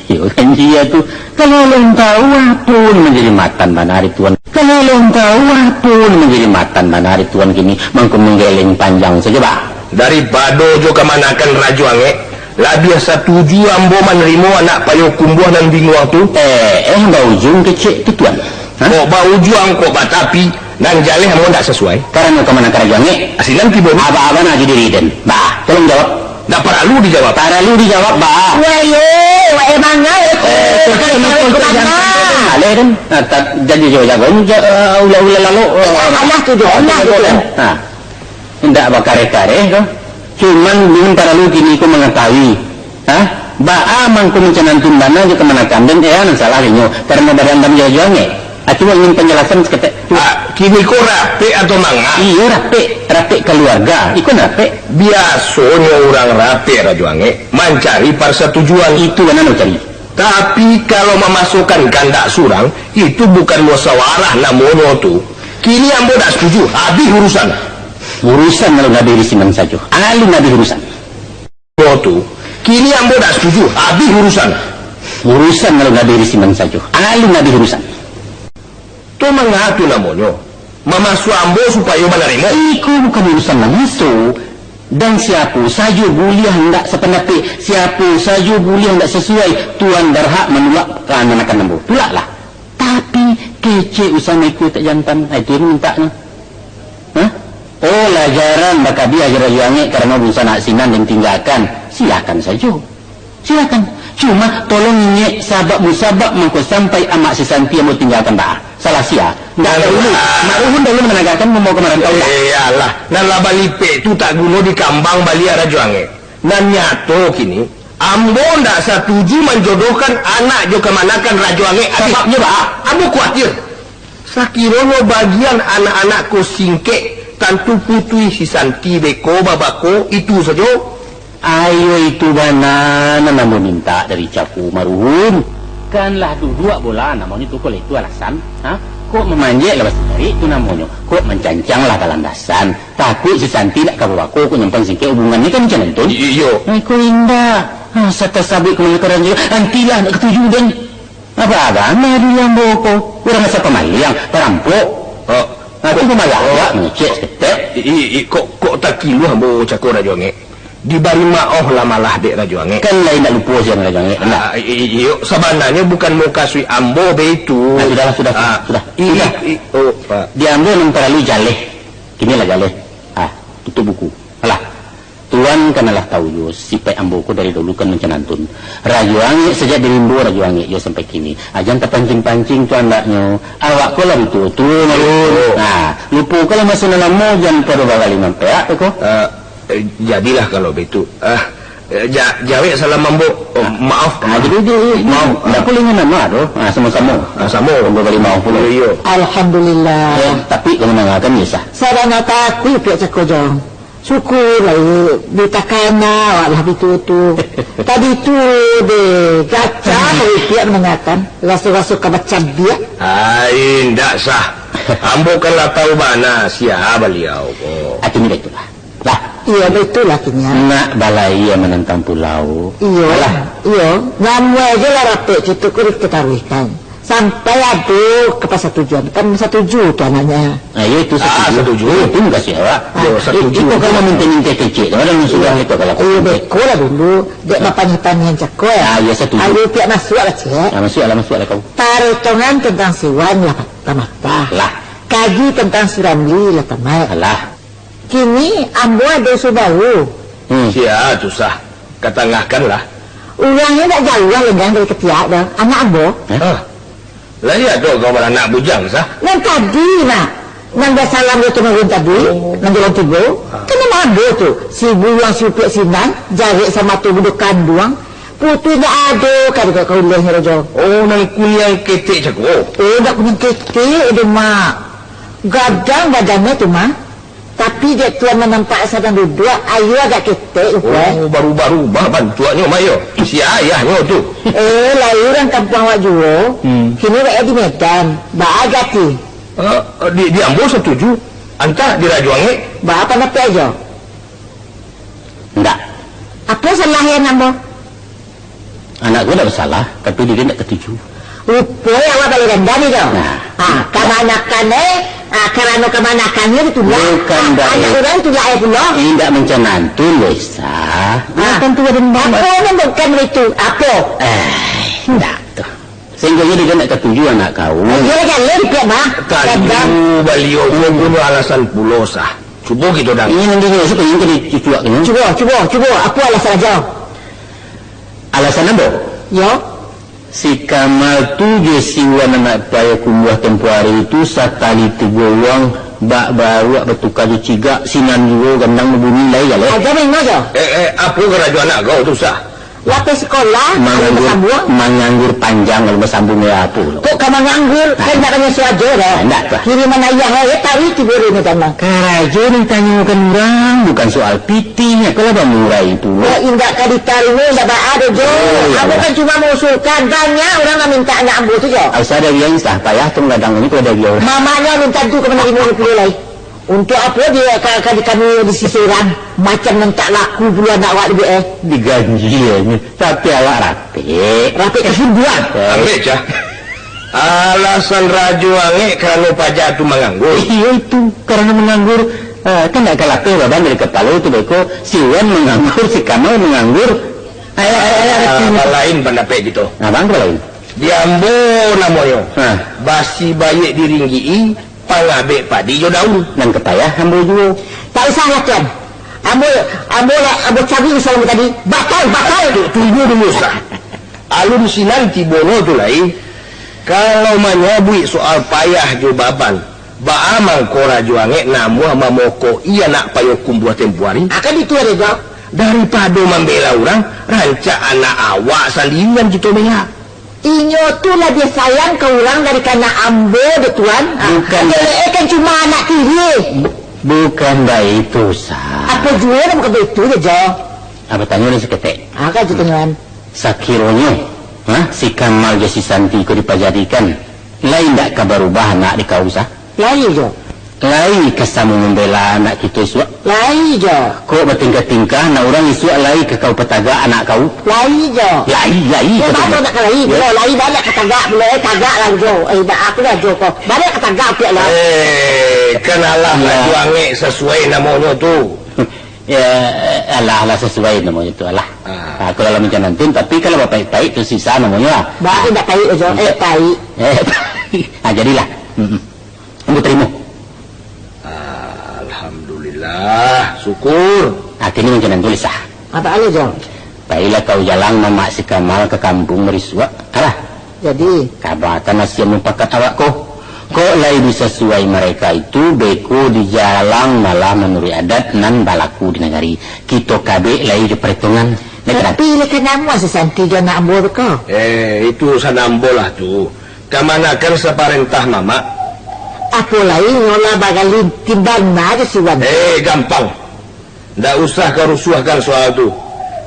Yo kan dia tu. Kalau lo tahu apa menjadi matan banari Tuan. Kalau lo tahu apa menjadi matan banari Tuan kini mangko menggeleng panjang saja bah. Dari bado jo kemanakan Rajo Ange, lah biasa tuju Ambo menerima anak payo kumbuh dan binguang tu. Bau ujung kecil tu Tuan. Kok bau juang kok batapi dan jaleh Ambo tak sesuai. Karena kemanakan Rajo Ange. Asinan tiba Aba-aba nak jadi riden. Bah, tolong jawab. tak perlu dijawab. Tak perlu dijawab bah. Wae mangal. Ada kan? Jadi jago ulah lalu. Allah tu doa tu. Nah, tidak bakare-kare kau. Cuman belum terlalu kini kau mengetahui. Ba amang kau mencanantun dana je kemanakan dan nan salah nyo karena badan dam jago-jago. Cuma ingin penjelasan seketik. Kini kau rapi atau manga? Iya rapi keluarga. Ikut rapi. Biasanya orang rapi Rajo Ange mencari persetujuan. Itu kan anu cari. Tapi kalau memasukkan kandak surang itu bukan musyawarah namanya tu. Kini Ambo tak setuju. Habis urusan. Urusan kalau nabi risiman saja. Alu nabi urusan. Tu. Kini Ambo tak setuju. Habis urusan. Urusan kalau nabi risiman saja. Alu nabi urusan. Tu mengatu namanya. Memasuk Ambo supaya menerima. Iku bukan urusan memasuk. Dan siapa saja boleh hendak sependapat, siapa saja boleh hendak sesuai Tuan berhak menolak anak-anak Ambo. Tolaklah. Tapi kecil usaha ikut tak jantan. Itu yang minta ni. Oh, lajaran bakal dia ajar Rajo Ange karena berusaha nak sinan dan tinggalkan. Silakan saja. Silakan. Cuma tolong ingat sabab musabab mengko sampai amak sesanti yang mau tinggalkan tak. Salah sia. Enggak dulu. Mak Ruhun dulu menegakkan mau ke merantau. Iyalah. Dan laba lipe tu tak guna di kambang Bali Rajo Ange. Dan nyato kini Ambo ndak setuju menjodohkan anak jo kemanakan Rajo Ange. Sebabnya bah, Ambo khawatir. Sakirono bagian anak-anakku singkek tantu putui si Santi beko babako itu saja. Ayo itu mana namun minta dari Capu Maruhun. Kanlah dua bola namanya tu kalau itu alasan. Kok memanjek lepas dari itu namanya. Kok mencancang lah kalandasan. Takut si Santi nak kababako kok nyempang singkek hubungannya kan macam itu. Iyo. Kok indah. Serta sabit kemenakaran juga. Antilah nak ketujuh dan. Apa-apa dulu yang boko. Orang masa pemalang. Perampok. Itu pemalang. Mengecek seketek. Kok tak kiluh Ambo cakap Rajo Ange. Di bari maoh lah malah dek Rajo Ange. Kan lain nak lupa siang Rajo Ange. Iyo, sebenarnya bukan mau kasih Ambo begitu. Sudah. Dia ambil yang terlalu jaleh. Kinilah jaleh. Tutup buku. Alah. Tuan kanalah tahu yo sipai Ambo ko dari dulu kan mencanantun. Rajo Ange sejak dirimbo Rajo Ange yo sampai kini. Ajan terpancing-pancing tuan ndaknyo. Awak ko lah itu tu marun. Lupa ko lah masuk dalam mo jan pada bagali mampeak ko. Jadilah kalau begitu. Jawe salam Ambo. Maaf. Jadi maaf. Tak boleh nama doh. Sama-sama. Sama. Ambo balik maaf pula. Iyo. Alhamdulillah. Tapi kalau mengakan ya sah. Sarana takui pihak cakojong. Syukur lah ditakana walah bitutu. Tadi tu de gaca pihak mengakan. Rasu-rasu kabacam dia. Ndak sah. Ambo kan lah tahu mana siapa beliau. Itu ni itulah. Lah. Iya betul lah kinya. Nak balai yang menentang pulau. Iya. Ngamu aja lah rapi kita kulit ketahuikan. Sampai ada ke pasar tujuan. Kan setuju tu anaknya. Ya itu setuju. Itu enggak siapa. Itu kalau minta-minta kecil. Orang sudah itu kalau. Iya betul lah dulu. Dek bapaknya tanian cakap ya. Ya setuju. Ayo pihak masuk lah cik. Masuk lah kau. Tarutongan tentang siwan lah tamat. Lah. Kaji tentang suramli lah tamat. Lah. Kini Ambo ada usul baru. Sia tu sah. Ketengahkan lah. Orangnya tak jauh lah lengang dari ketiak dah. Anak Ambo. Lah ya tu kau anak bujang sah. Yang tadi nak. Nang dah salam dia tu marun tadi. Nang jalan tiga. Kena Ambo tu. Si buang si upiak sinan. Jarik sama tu buduk kanduang. Putih tak ada. Kan kau kuliahnya Raja. Nang kuliah ketik cakap. Tak punya ketik dia mak. Gadang badannya tu mak. Tapi dia tuan menampak sedang duduk, ayu agak ketek. Baru-baru bantuannya Mayo. Si ayahnya tu. Lahiran kampung awak juga. Kini rakyat di Medan. Agak ti. Dia Ambo setuju. Anta di Rajuangi? Ba apa nak aja? Enggak. Apa salah ya nambo? Anak gue tidak bersalah, tapi dia tidak ketujuh. Upaya awak balik rendah ni dah. Nah. Kemanakan kerana kemanakannya itu lah. Bukan Anak orang itu lah pula. Tidak mencenantu, Lesa. Bukan tu rendah. Apa yang bukan itu? Apa? Enggak tuh. Sehingga dia tidak ketujuh anak kau. Dia jangan lempik mah. Tadu baliau punya alasan pulo sah. Cuba gitu dah. Ini nanti dia suka yang kena cuak ni. Cuba. Apa alasan aja? Alasan apa? Yo. Si Kamal tu dia siwan anak payah kumbuah tempoh hari itu satali tiga uang bak baru bertukar di cigak sinan juga gandang berbunyi lain ya leh. Aja main aja. Apa kerajaan anak kau tu sah? Lapis sekolah, menganggur panjang kalau bersambung ya apa? Kok kamu nganggur? Kan nak tanya saja dah. Enggak tuh. Kiriman ayah saya tahu tiba ni macam Kerajaan yang tanyakan orang bukan soal pitihnya kalau ada murah itu. Oh, indah kali tarimo dah ada jo. Aku kan cuma mengusulkan banyak orang nak minta anak ambil tu jo. Asal ada yang sah payah tu ladang ini kalau ada dia. Mamanya minta tu kepada ibu pilih lagi. Untuk apa dia kami di sisi orang macam tak laku pula nak awak lebih digajiannya tapi awak rapi kesimpulan ambil cah alasan Rajuangi kerana pajak tu menganggur. Iya itu karena menganggur kan tak kalah beban dari kepala itu beko si Wan menganggur si Kamal menganggur lain pendapat gitu abang lain diambo namanya basi baik diringgi pangabek padi jo daun dan kepayah ambo juga tak usah lah tuan ambo cari usaha tadi batal tunggu dulu sah alun sinanti bono tu lain kalau menyabui soal payah jo baban baamang ko Rajuangi namu ama moko iya nak payo kumbuah tempuari akan itu ada jo daripada membela orang rancak anak awak salinan gitu menya. Inyo tu lah dia sayang ke orang dari karena ambo de tuan. Bukan. Dia kan cuma anak tiri. Bukan baik itu sah. Apa jual bukan itu je jo. Apa tanya ni seketek? Kan tu tuan. Sakironya, si Kamal si Santi ko dipajadikan. Lain tak kabar ubah anak di kau sah? Lain jo. Lain kesamu membela anak kita suak. Lain jo. Kok bertingkah-tingkah nak orang isuak lain ke kau petaga anak kau? Lain jo. Lain. Bapak nak lain. Lain banyak ketagak boleh tagak lah jo. Aku dah jo kok. Banyak ketagak pula lah. Kenalah Rajuangi sesuai namanya tu. Ya, alah sesuai namanya tu alah. Aku dalam macam nanti tapi kalau baik-baik tu sisa namanya. Baik tak baik jo. Baik. Jadilah. Kamu terima. Alhamdulillah, syukur. Akhirnya macam nanti sah. Apa ada jo? Baiklah kau jalan mamak si Kamal ke kampung Merisua. Alah. Jadi kabatan nasi mempakat awak kau. Kok lain sesuai mereka itu beko di jalan malah menurut adat nan balaku di negari. Kita kabeh lain di perhitungan. Tapi lekan nama sesanti jo nak ambil kau. Itu sanambo lah tu. Kemanakan separentah mama? Apa lain ngolah bagali timbang aja si Wan. Gampang. Ndak usah kau rusuhkan soal tu.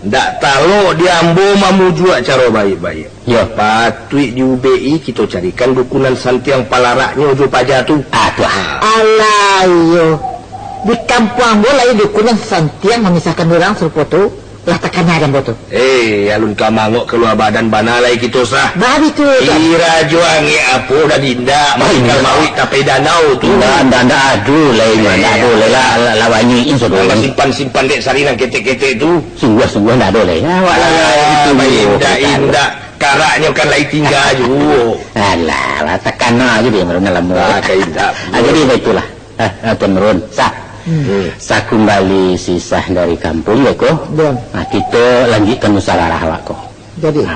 Ndak tahu diambo mamu jua cara baik-baik. Ya. Patut di UBI kita carikan dukunan santi yang palaraknya ujo pajak tu. Alah yo. Di kampung ambo lain dukunan santi yang memisahkan orang serupa tu. Lah takkan ada boto. Alun kamangok keluar badan bana lagi kita sah. Babi tu. Rajuangi apa dah dindak mahikal mawik tapi danau tu. Ndak aduh lainnya. Ndak boleh lah lawannya insya Allah. Simpan dek sarinan ketek-ketek tu. Sungguh ndak boleh. Awak lah indah. Karaknya kan lain tinggal juga. Alah tekan aja dia merun dalam mulut. Indah. Jadi itulah. Tuan Merun. Sah. Saya kembali sisah dari kampung ya kok. Nah kita lanjutkan musyawarah lah kok. Jadi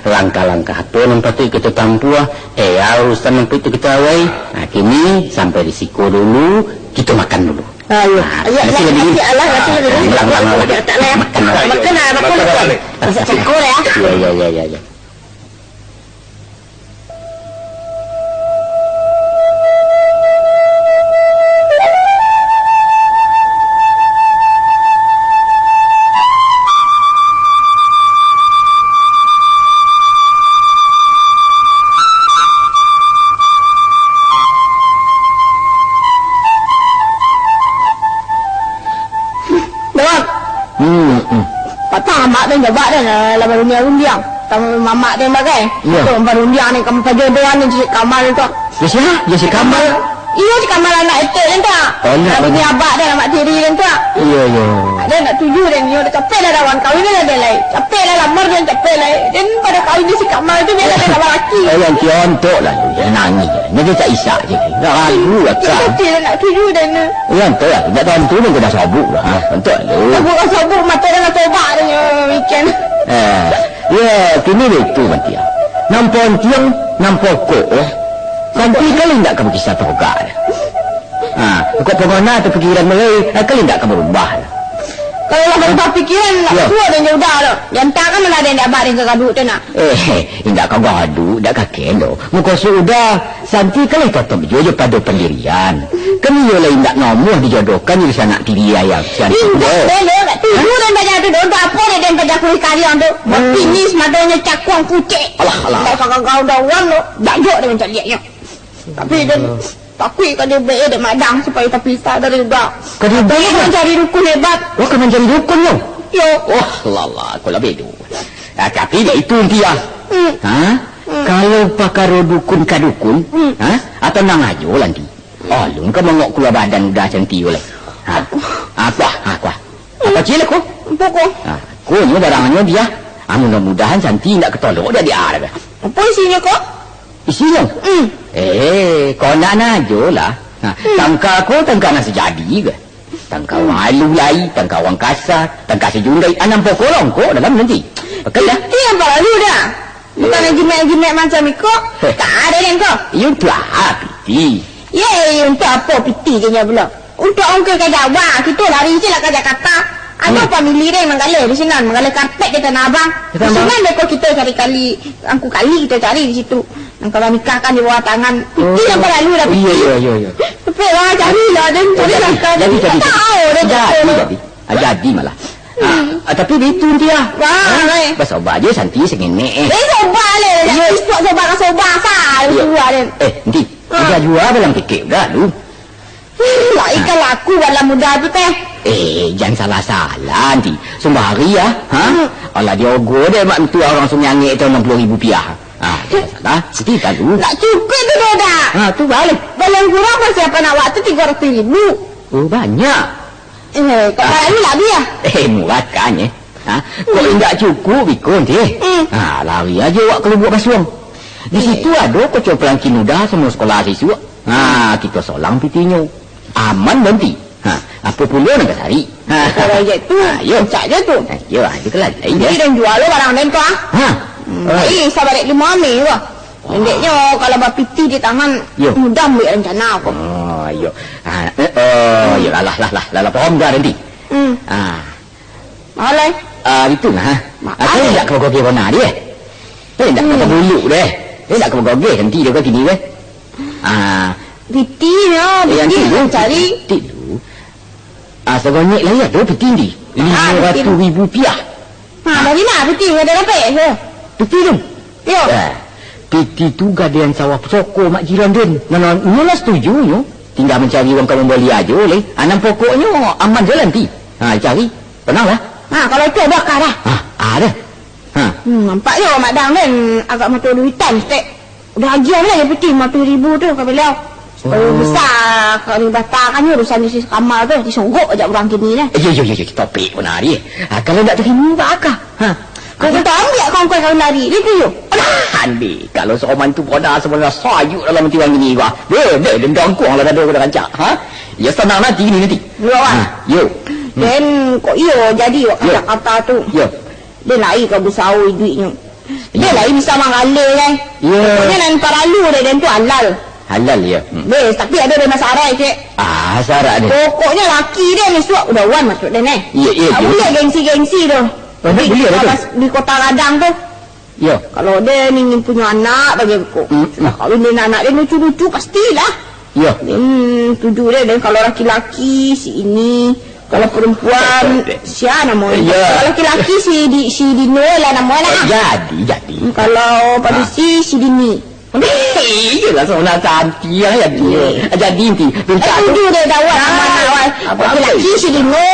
langkah-langkah apa nampak kita tampua urusan nampak itu kita awai. Nah kini sampai di siko dulu kita makan dulu. Ayo nanti makan masak cekor ya. Ya. dan jabak dan lah baru undiang. Kamu mamak dia bagai. Ya. Tu baru undiang ni kamu pajodohan ni cik Kamal tu. Ya siapa? Ya si Kamal. Iya cik Kamal anak etek dan tu. Oh, nak Lah ni abak dan anak tiri dan tu. Ya ya. Dia nak tuju dan dia dah capek dah lawan kahwin dia lain. Capek lah lamar dia capek lah. Dan pada kahwin dia si Kamal tu dia dah nak lelaki. Yang ciontok lah tu. Yang nangis. Dia tak isak je. Dah lalu lah Dia kan. dia nak tuju dan Yang tu lah. Tak tahu tu pun kau dah sabuk lah. Untuk lu. sabuk mata dia nak tobat dia weekend. Ya, kini itu nanti ya. Nampak tiang, nampak kok. Nanti kali tak kamu kisah toga. Kok pengona atau pikiran mereka, kali tak kamu berubah. Kalau lah berubah pikiran, nak Ya. tua dan jauh dah. Yang tak kan mana ada yang abad yang gaduh tu nak. Tidak kau gaduh, tak kakek lo. Muka sudah, santi kali kau tak berjodoh pada pendirian. Kami yo lain tak nomor dijodohkan di sana tiri ayam. Tidak boleh, nak tidur dan baca tu. Dah apa dia dan baca kulit kalian tu. Berpinis matanya cakuang pucik. Alah. Tak kau dah orang tu. Tak jok dia macam liatnya. Tapi dia takut kan dia baik dia madang supaya tak pisah dari juga. Kau dia Dia mencari rukun hebat. Wah, kau mencari dukun lo. Yo. Wah, lala, kau lebih tu. Tapi itu dia. Kalau pakar dukun ka dukun, atau nang ajo nanti. Alun kau mengok keluar badan udah cantik oleh. Apa? Apa cile ko? Pokok. Ko ni barangnya dia. Mudah-mudahan cantik tak ketolok dia di arah. Apa isinya kok? Isinya? Kau nak najo lah. Tangka ko tangka nasi jadi ke? Tangka walu lai, tangka wang kasar, tangka sejundai. Anam pokolong ko dalam nanti. Okey dah. Itu yang baru lu dah. Bukan yang jimat-jimat macam ikut. Tak ada yang kau. Yung tu piti. Untuk apa piti je pula. Untuk ongkir ke Jawa, kita lari je lah ke Jakarta. Ada family dia mengalir di sini, mengalir karpet di Tanah Abang. Di sini mereka kita cari kali, angku kali kita cari di situ. Dan kalau nikah kan di bawah tangan, piti yang perlu dah piti. Iya. Tapi lah carilah dan carilah kan. Jadi. Tahu dia Jadi malah. Tapi itu dia. Wah, Bersobat je santi sengene. sobat le. Istok sobat ke sobat sah. Jual dia. Nanti. Dia jual dalam kekek dah lu. Lah ikan laku dalam muda tu teh. Jangan salah-salah nanti. Sembari ya. Allah dia ogo dia mak mentua orang Sunyangit tu RM60,000. Jangan salah. Setika lu. Tak cukup tu dah. Tu balik. Balang kurang persiapan awak tu RM300,000. Oh banyak. Kau ni lah dia. Murah kan ya. Kok enggak cukup ikut dia. Lari aja awak kalau buat kasuang. Di situ ada kocok pelangkin muda semua sekolah siswa. Kita solang pitinya. Aman nanti. Apa pula nak cari? Kalau je tu, cak je tu. Ya, itu kelas lain Dia je. dan jual lo barang dan tu saya balik 5 Mei tu. Pendeknya kalau bapiti di tangan mudah ambil rencana aku. Ya. Ya lah faham dah nanti. Malai. Itu nah. Aku tak kau goge warna dia. Tak kau bulu deh. Tak kau goge nanti dia kau kini deh. Piti ni, piti cari. Piti tu. Segonyek lah ya, tu piti ni. RM500,000. Dari mana piti? Ada apa ya? Piti tu. Yo. Piti tu gadean sawah soko mak jiran dia. Nyolah setuju yo. Tinggal mencari orang kamu beli aja boleh. Anam pokoknya aman jalan ti. Cari. Pernah lah. Kalau itu bakar dah. Ada. Nampaknya orang madang kan agak motor duitan stek. Udah ajian lah dia peti RM50,000 tu kau beliau. Supaya besar kalau batalkannya urusan isi kamar tu disogok aja orang kini lah. Ya topik pun hari. Kalau tak terima bakar. Kau tak ambil kawan-kawan kau lari. Dia tu yuk. Andi, kalau seorang tu pada sebenarnya sayuk dalam tiwang ini gua. Dendang kuang lah dah dah rancak. Ya senang nanti ni nanti. Yo. Dan kok jadi kata-kata tu. Yo. Dia lari kau bersau duitnya. Dia lari bisa mengalir kan. Ya. Pokoknya nanti paralu dia dan tu halal. Halal ya. Tapi ada masalah cik. Syarat dia. Pokoknya laki dia ni suap udah wan maksud dia ni. Ya. Tak boleh gengsi-gengsi tu. Boleh ada tu. Di kota Radang tu. Ya. Kalau dia ni punya anak bagi aku. Kalau dia anak dia lucu-lucu pastilah. Ya. Tuju dia. Dan kalau laki-laki si ini. Kalau perempuan siapa namanya? Ya. Kalau laki-laki si Dino lah namanya lah. Jadi. Kalau pada si Dini. Iyalah seorang cantik ya dia. Jadi nanti. Tuju dia dah awal nama awal. Laki-laki si Dino.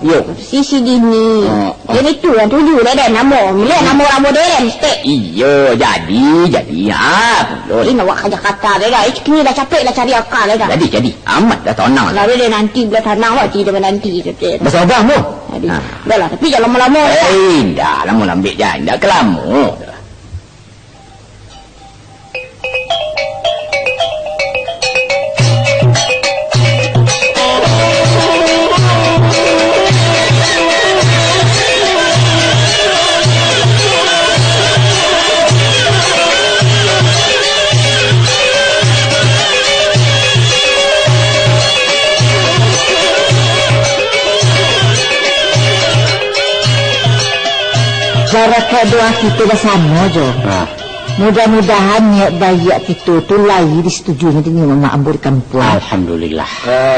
Yo. Sisi gini. Ini tu yang tuju dah dah nama. Mula nama orang modern stek. Iya, jadi. Ini nak buat kata dah dah. Kini dah capek dah cari akal dah. Jadi. Amat dah tonang. Lah dia nanti bila tanang wak tidak nanti tu. Masa abang tu? Jadi, dah lah. Tapi jangan lama-lama. Dah lama lambik je. Dah kelama. Barakat doa kita dah sama je. Mudah-mudahan niat baik kita tu lahir disetujuinya dengan Mak Ambur kampung. Alhamdulillah.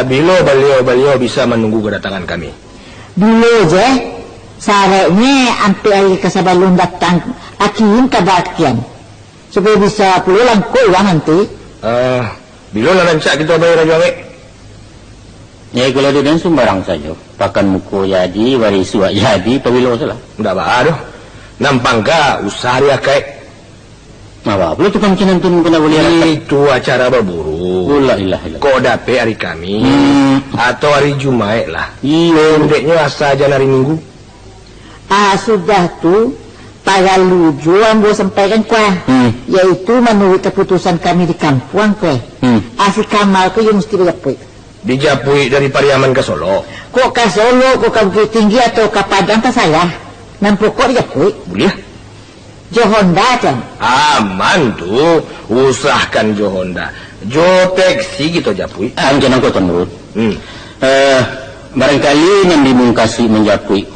Bila beliau bisa menunggu kedatangan kami? Dulu je, syaratnya sampai hari kesabalun datang akhirnya kebaktian. Supaya bisa puluh langkul lah nanti. Bila lah rancak kita bayar Raja Amik? Ya kalau dia dan sembarang saja. Pakan muka jadi, waris suak jadi, pawilo salah. Tak apa dah. Nampak ke usaha dia kait? Apa? Belum tukang macam tu kena boleh rakyat. Itu acara berburu. La ilaha illallah. Kau dapat hari kami atau hari Jumaat lah. Iya. Pendeknya asal aja hari Minggu. Sudah tu para luju ambo sampaikan kuah. Yaitu menurut keputusan kami di kampung kuah. Si Kamal ke yang mesti berjapui. Dijapui dari Pariaman ke Solo. Kok ke Solo, kok ke Bukit Tinggi atau ke Padang tak saya. Nampak kok dijapui. Boleh? Jo Honda kan. Aman tu. Usahakan Jo Honda. Jo taksi kita japui. Anjan aku tuan menurut. Barangkali yang dimungkasi menjapui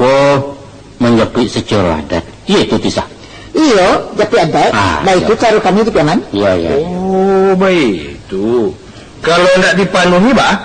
menjapui secara adat. Iya itu tisah. Iyo, japui adat. Baik itu cara kami di Piaman. Iya. Oh, baik tu. Kalau tidak dipenuhi, bah?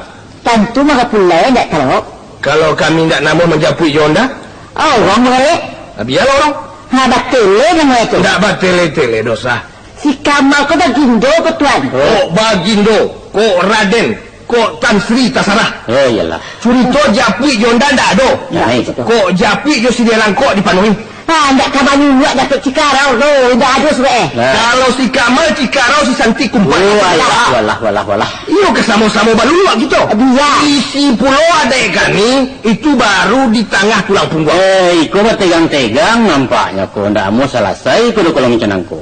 Tentu maka pula tidak tahu. Kalau kami tidak namun menjapui Jo Honda? Orang boleh. Biarlah orang. Batele nama itu. Tidak batele-tele dosa. Si Kamal kau bagindo ke tuan? Kok bagindo, kok Raden, kok Tan Sri Tasarah. Oh iyalah. Curito japui Jo Honda tidak ada. Ya itu. Kok japui Jo Sidia Langkok dipenuhi? Tidak kabarnya buat dapat Cikarau. Tidak ada sudah. Kalau si Kamal Cikarau si Santi kumpul. Walah. Iyo kesama-sama baru gitu. Dia. Isi pulau ada kami itu baru di tengah tulang punggung. Kau tegang-tegang nampaknya kau ndak mau selesai kau kalau macam aku.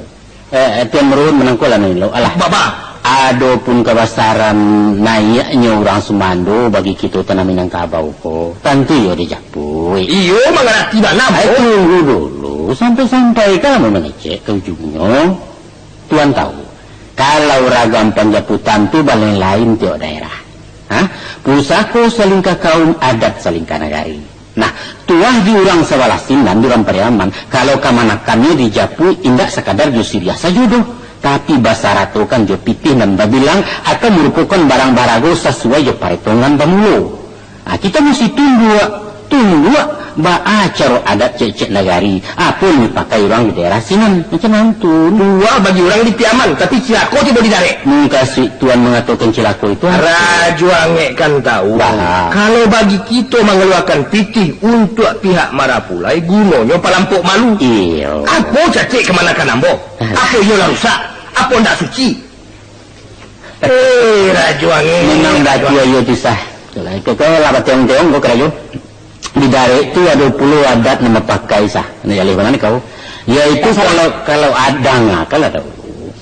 Tiang merun menangkulah nih lo. Alah. Baba. Adapun kebesaran naiknya orang Sumando bagi kita tanah Minangkabau ko, tentu yo dijapui. Iyo mengerti mana? Tunggu dulu sampai kamu mengecek ke ujungnya. Tuan tahu, kalau ragam penjaputan tu balik lain tiap daerah. Pusako selingkah kaum adat selingkah negari. Nah, tuah di orang Sewalasin dan di orang Pariaman, kalau kamanakannya dijapui indak sekadar jusiria saja doh. Tapi bahasa ratu kan jo pitih dan babilang akan merupakan barang-barago sesuai jo paritongan bamulo. Kita mesti tunggu acara adat cek-cek negari. Apa yang dipakai orang di daerah sini macam nanti. Dua bagi orang di Piaman, tapi Cilako tidak didarek. Mengkasih Tuan mengatakan Cilako itu. Raju Angek kan tahu. Kalau bagi kita mengeluarkan pitih untuk pihak Marapulai, gunanya palampok malu. Iya. Apa cacik kemana kan ambo? Apa ialah rusak? Apa ndak suci? Raju Angek. Memang datu ayo disah. Kau labat tiang-tiang kau kerajo. Di dari itu ada 20 adat nama pakai sah. Ini alih mana kau? Yaitu kalau ada nggak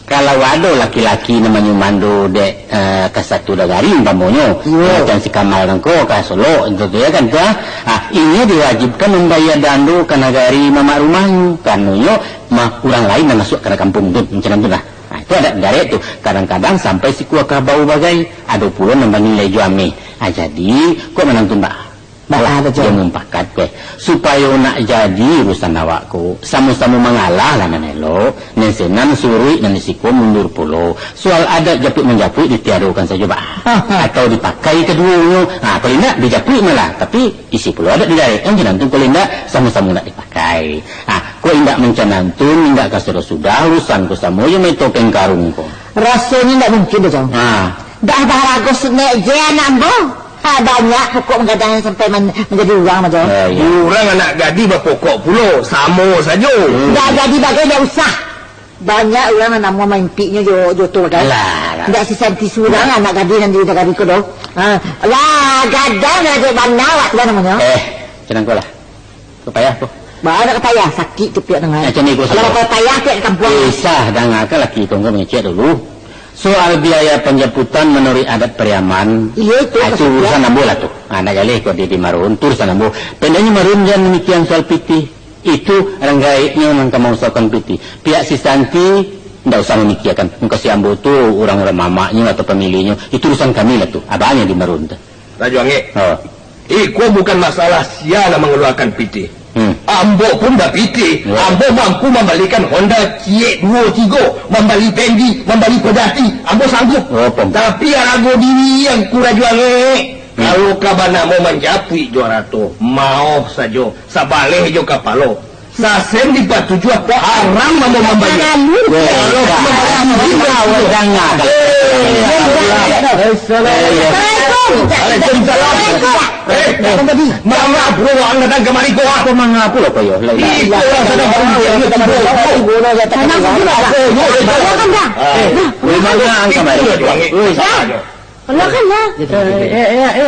kalau ada laki-laki namanya Mando dek ke satu negari umpamanya macam si Kamal Rengko ke Solo itu ya kan ini diwajibkan membayar dandu ke negari mama rumahnya karena mah kurang lain yang masuk ke kampung itu macam itu lah. Itu ada dari itu kadang-kadang sampai si kuah kabau bagai ada pula nambah nilai juami. Jadi kok menantun mbak? Malah ada yang mempakat kue supaya nak jadi urusan awakku sama-sama mengalah lah nanelo nensenan surui dan risiko mundur pulau soal adat japuk menjapuk ditiadakan saja pak atau dipakai keduanya kalau tidak dijapuk malah tapi isi pulau adat didarek yang jenantun kalau tidak sama-sama nak dipakai kau tidak mencanantun tidak kasih sudah urusanku sama yang main topeng karung kau rasanya tidak mungkin dong dah baragos nek je anak ambo Banyak pokok menggadang sampai menjadi orang macam. Orang anak gadi berpokok pula. Sama saja. Dah jadi bagai dah usah. Banyak orang nama mimpinya jo tu kan. Tidak sisanti surang anak gadi nanti dah gadi kodoh. Lah gadang ada banawat kan namanya. Jangan kau lah. Kau payah kau. Bawa payah sakit tu pihak dengan. Macam ni kau kalau kau payah pihak kampung. Sah dan ngakak laki kau mengecek dulu. Soal biaya penjemputan menurut adat Periaman. Iya itu. Itu urusan ambo lah tu. Anak galih kau dia di Marun. Itu urusan ambo. Pendeknya Marun jangan demikian soal piti. Itu orang gaibnya memang kamu usahakan piti. Pihak si Santi tidak usah memikirkan. Muka si ambo tu orang-orang mamaknya atau pemilihnya. Itu urusan kami lah tu. Abangnya di Marun. Raja Angge. Kau bukan masalah siapa mengeluarkan piti. Ambo pun dah piti. Ambo mampu membalikan Honda C23, membali Fendi, membali Pedati. Ambo sanggup. Tapi ragu diri yang kurang jualnya. Kalau kabana mau menjapui juara tu, mau saja. Sabaleh jo kapalo. Sasen di patuju apa haram mau membali. Kalau Mama bro, anda datang kemari kau apa mengaku loh kau ya? Iya, sedang Allah kan lah.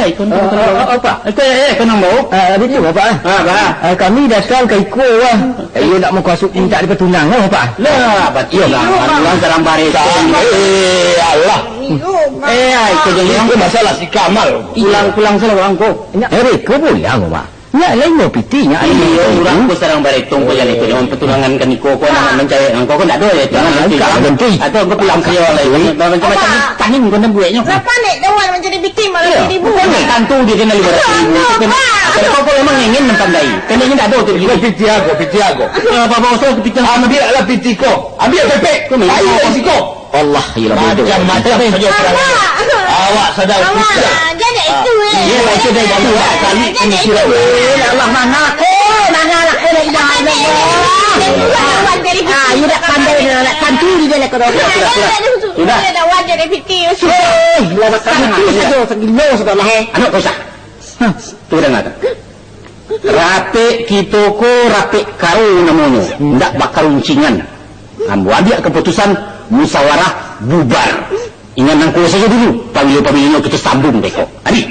Ikut apa? Ikut nak mau? Itu bapak. Kami datang ke Iko lah. Ia nak mau kasut minta di petunang lah bapak. Lah, betul lah. Orang dalam barisan. Allah. Ikut jangan Itu masalah si Kamal. pulang salah orang kau. Kau pulang bapak. Ya lain mau pitinya. Iya, orang kau sarang baritung kau jadi ikut dengan petunangan kan Iko kau nak mencari kau kau tak ada ya. Jangan ganti. Atau kau pulang kau lagi. Macam-macam tanim kau nak buatnya. Kenapa nek dawan menjadi bikin malah jadi Bukan ni kantung dia kena 500,000. Kalau kau memang ingin mempandai, kenanya tak ada tu. Kau piti aku. Apa-apa usah kepikiran. Ambil lah piti kau. Ambil pepek. Ayo dari kau. Allah ya bodoh. Macam saja serangan. Awak sedang fikir. Jadi itu Iya, itu dah dua kali pemikiran. Allah mana lah you nak pandai nak kanturi dia nak sudah dawan jadi fikir. Lewat saja segilo sudah lah Anak kau sah. Tu dah ngata. Rapik kita ko rapik kau namanya. Ndak bakal uncingan. Ambo ambil keputusan musyawarah bubar. Ingat nang kau saja dulu. Pamilo-pamilo kita sambung beko. Adik.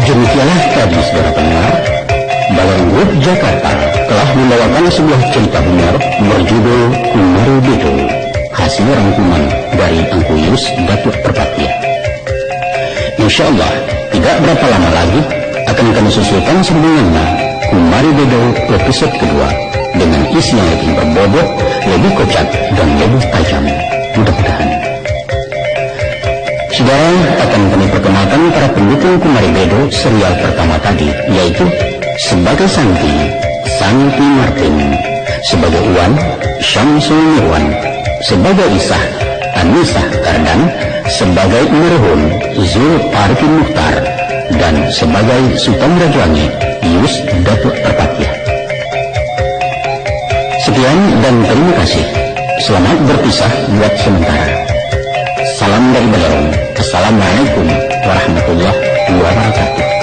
Demikianlah tadi saudara pendengar, Bawang Grup Jakarta telah membawakan sebuah cerita benar berjudul Kumari Bedo, hasil rangkuman dari Angku Yus Datuk Perpatia. InsyaAllah tidak berapa lama lagi akan kami susulkan sambungannya Kumari Bedo episode kedua dengan isi yang lebih berbobot, lebih kocak dan lebih tajam. Mudah-mudahan. Saudara, akan kami perkenalkan para pendukung Kumari Bedo serial pertama tadi, yaitu sebagai Santi Martin, sebagai Uwan, Syamsul Mirwan, sebagai Isah, Anissa Kardan, sebagai merhum Zul Arifin Mukhtar, dan sebagai Sultan Rajuangi Yus Datuk Perpatia. Sekian dan terima kasih. Selamat berpisah buat sementara. Salam dari Balong. Assalamualaikum warahmatullahi wabarakatuh.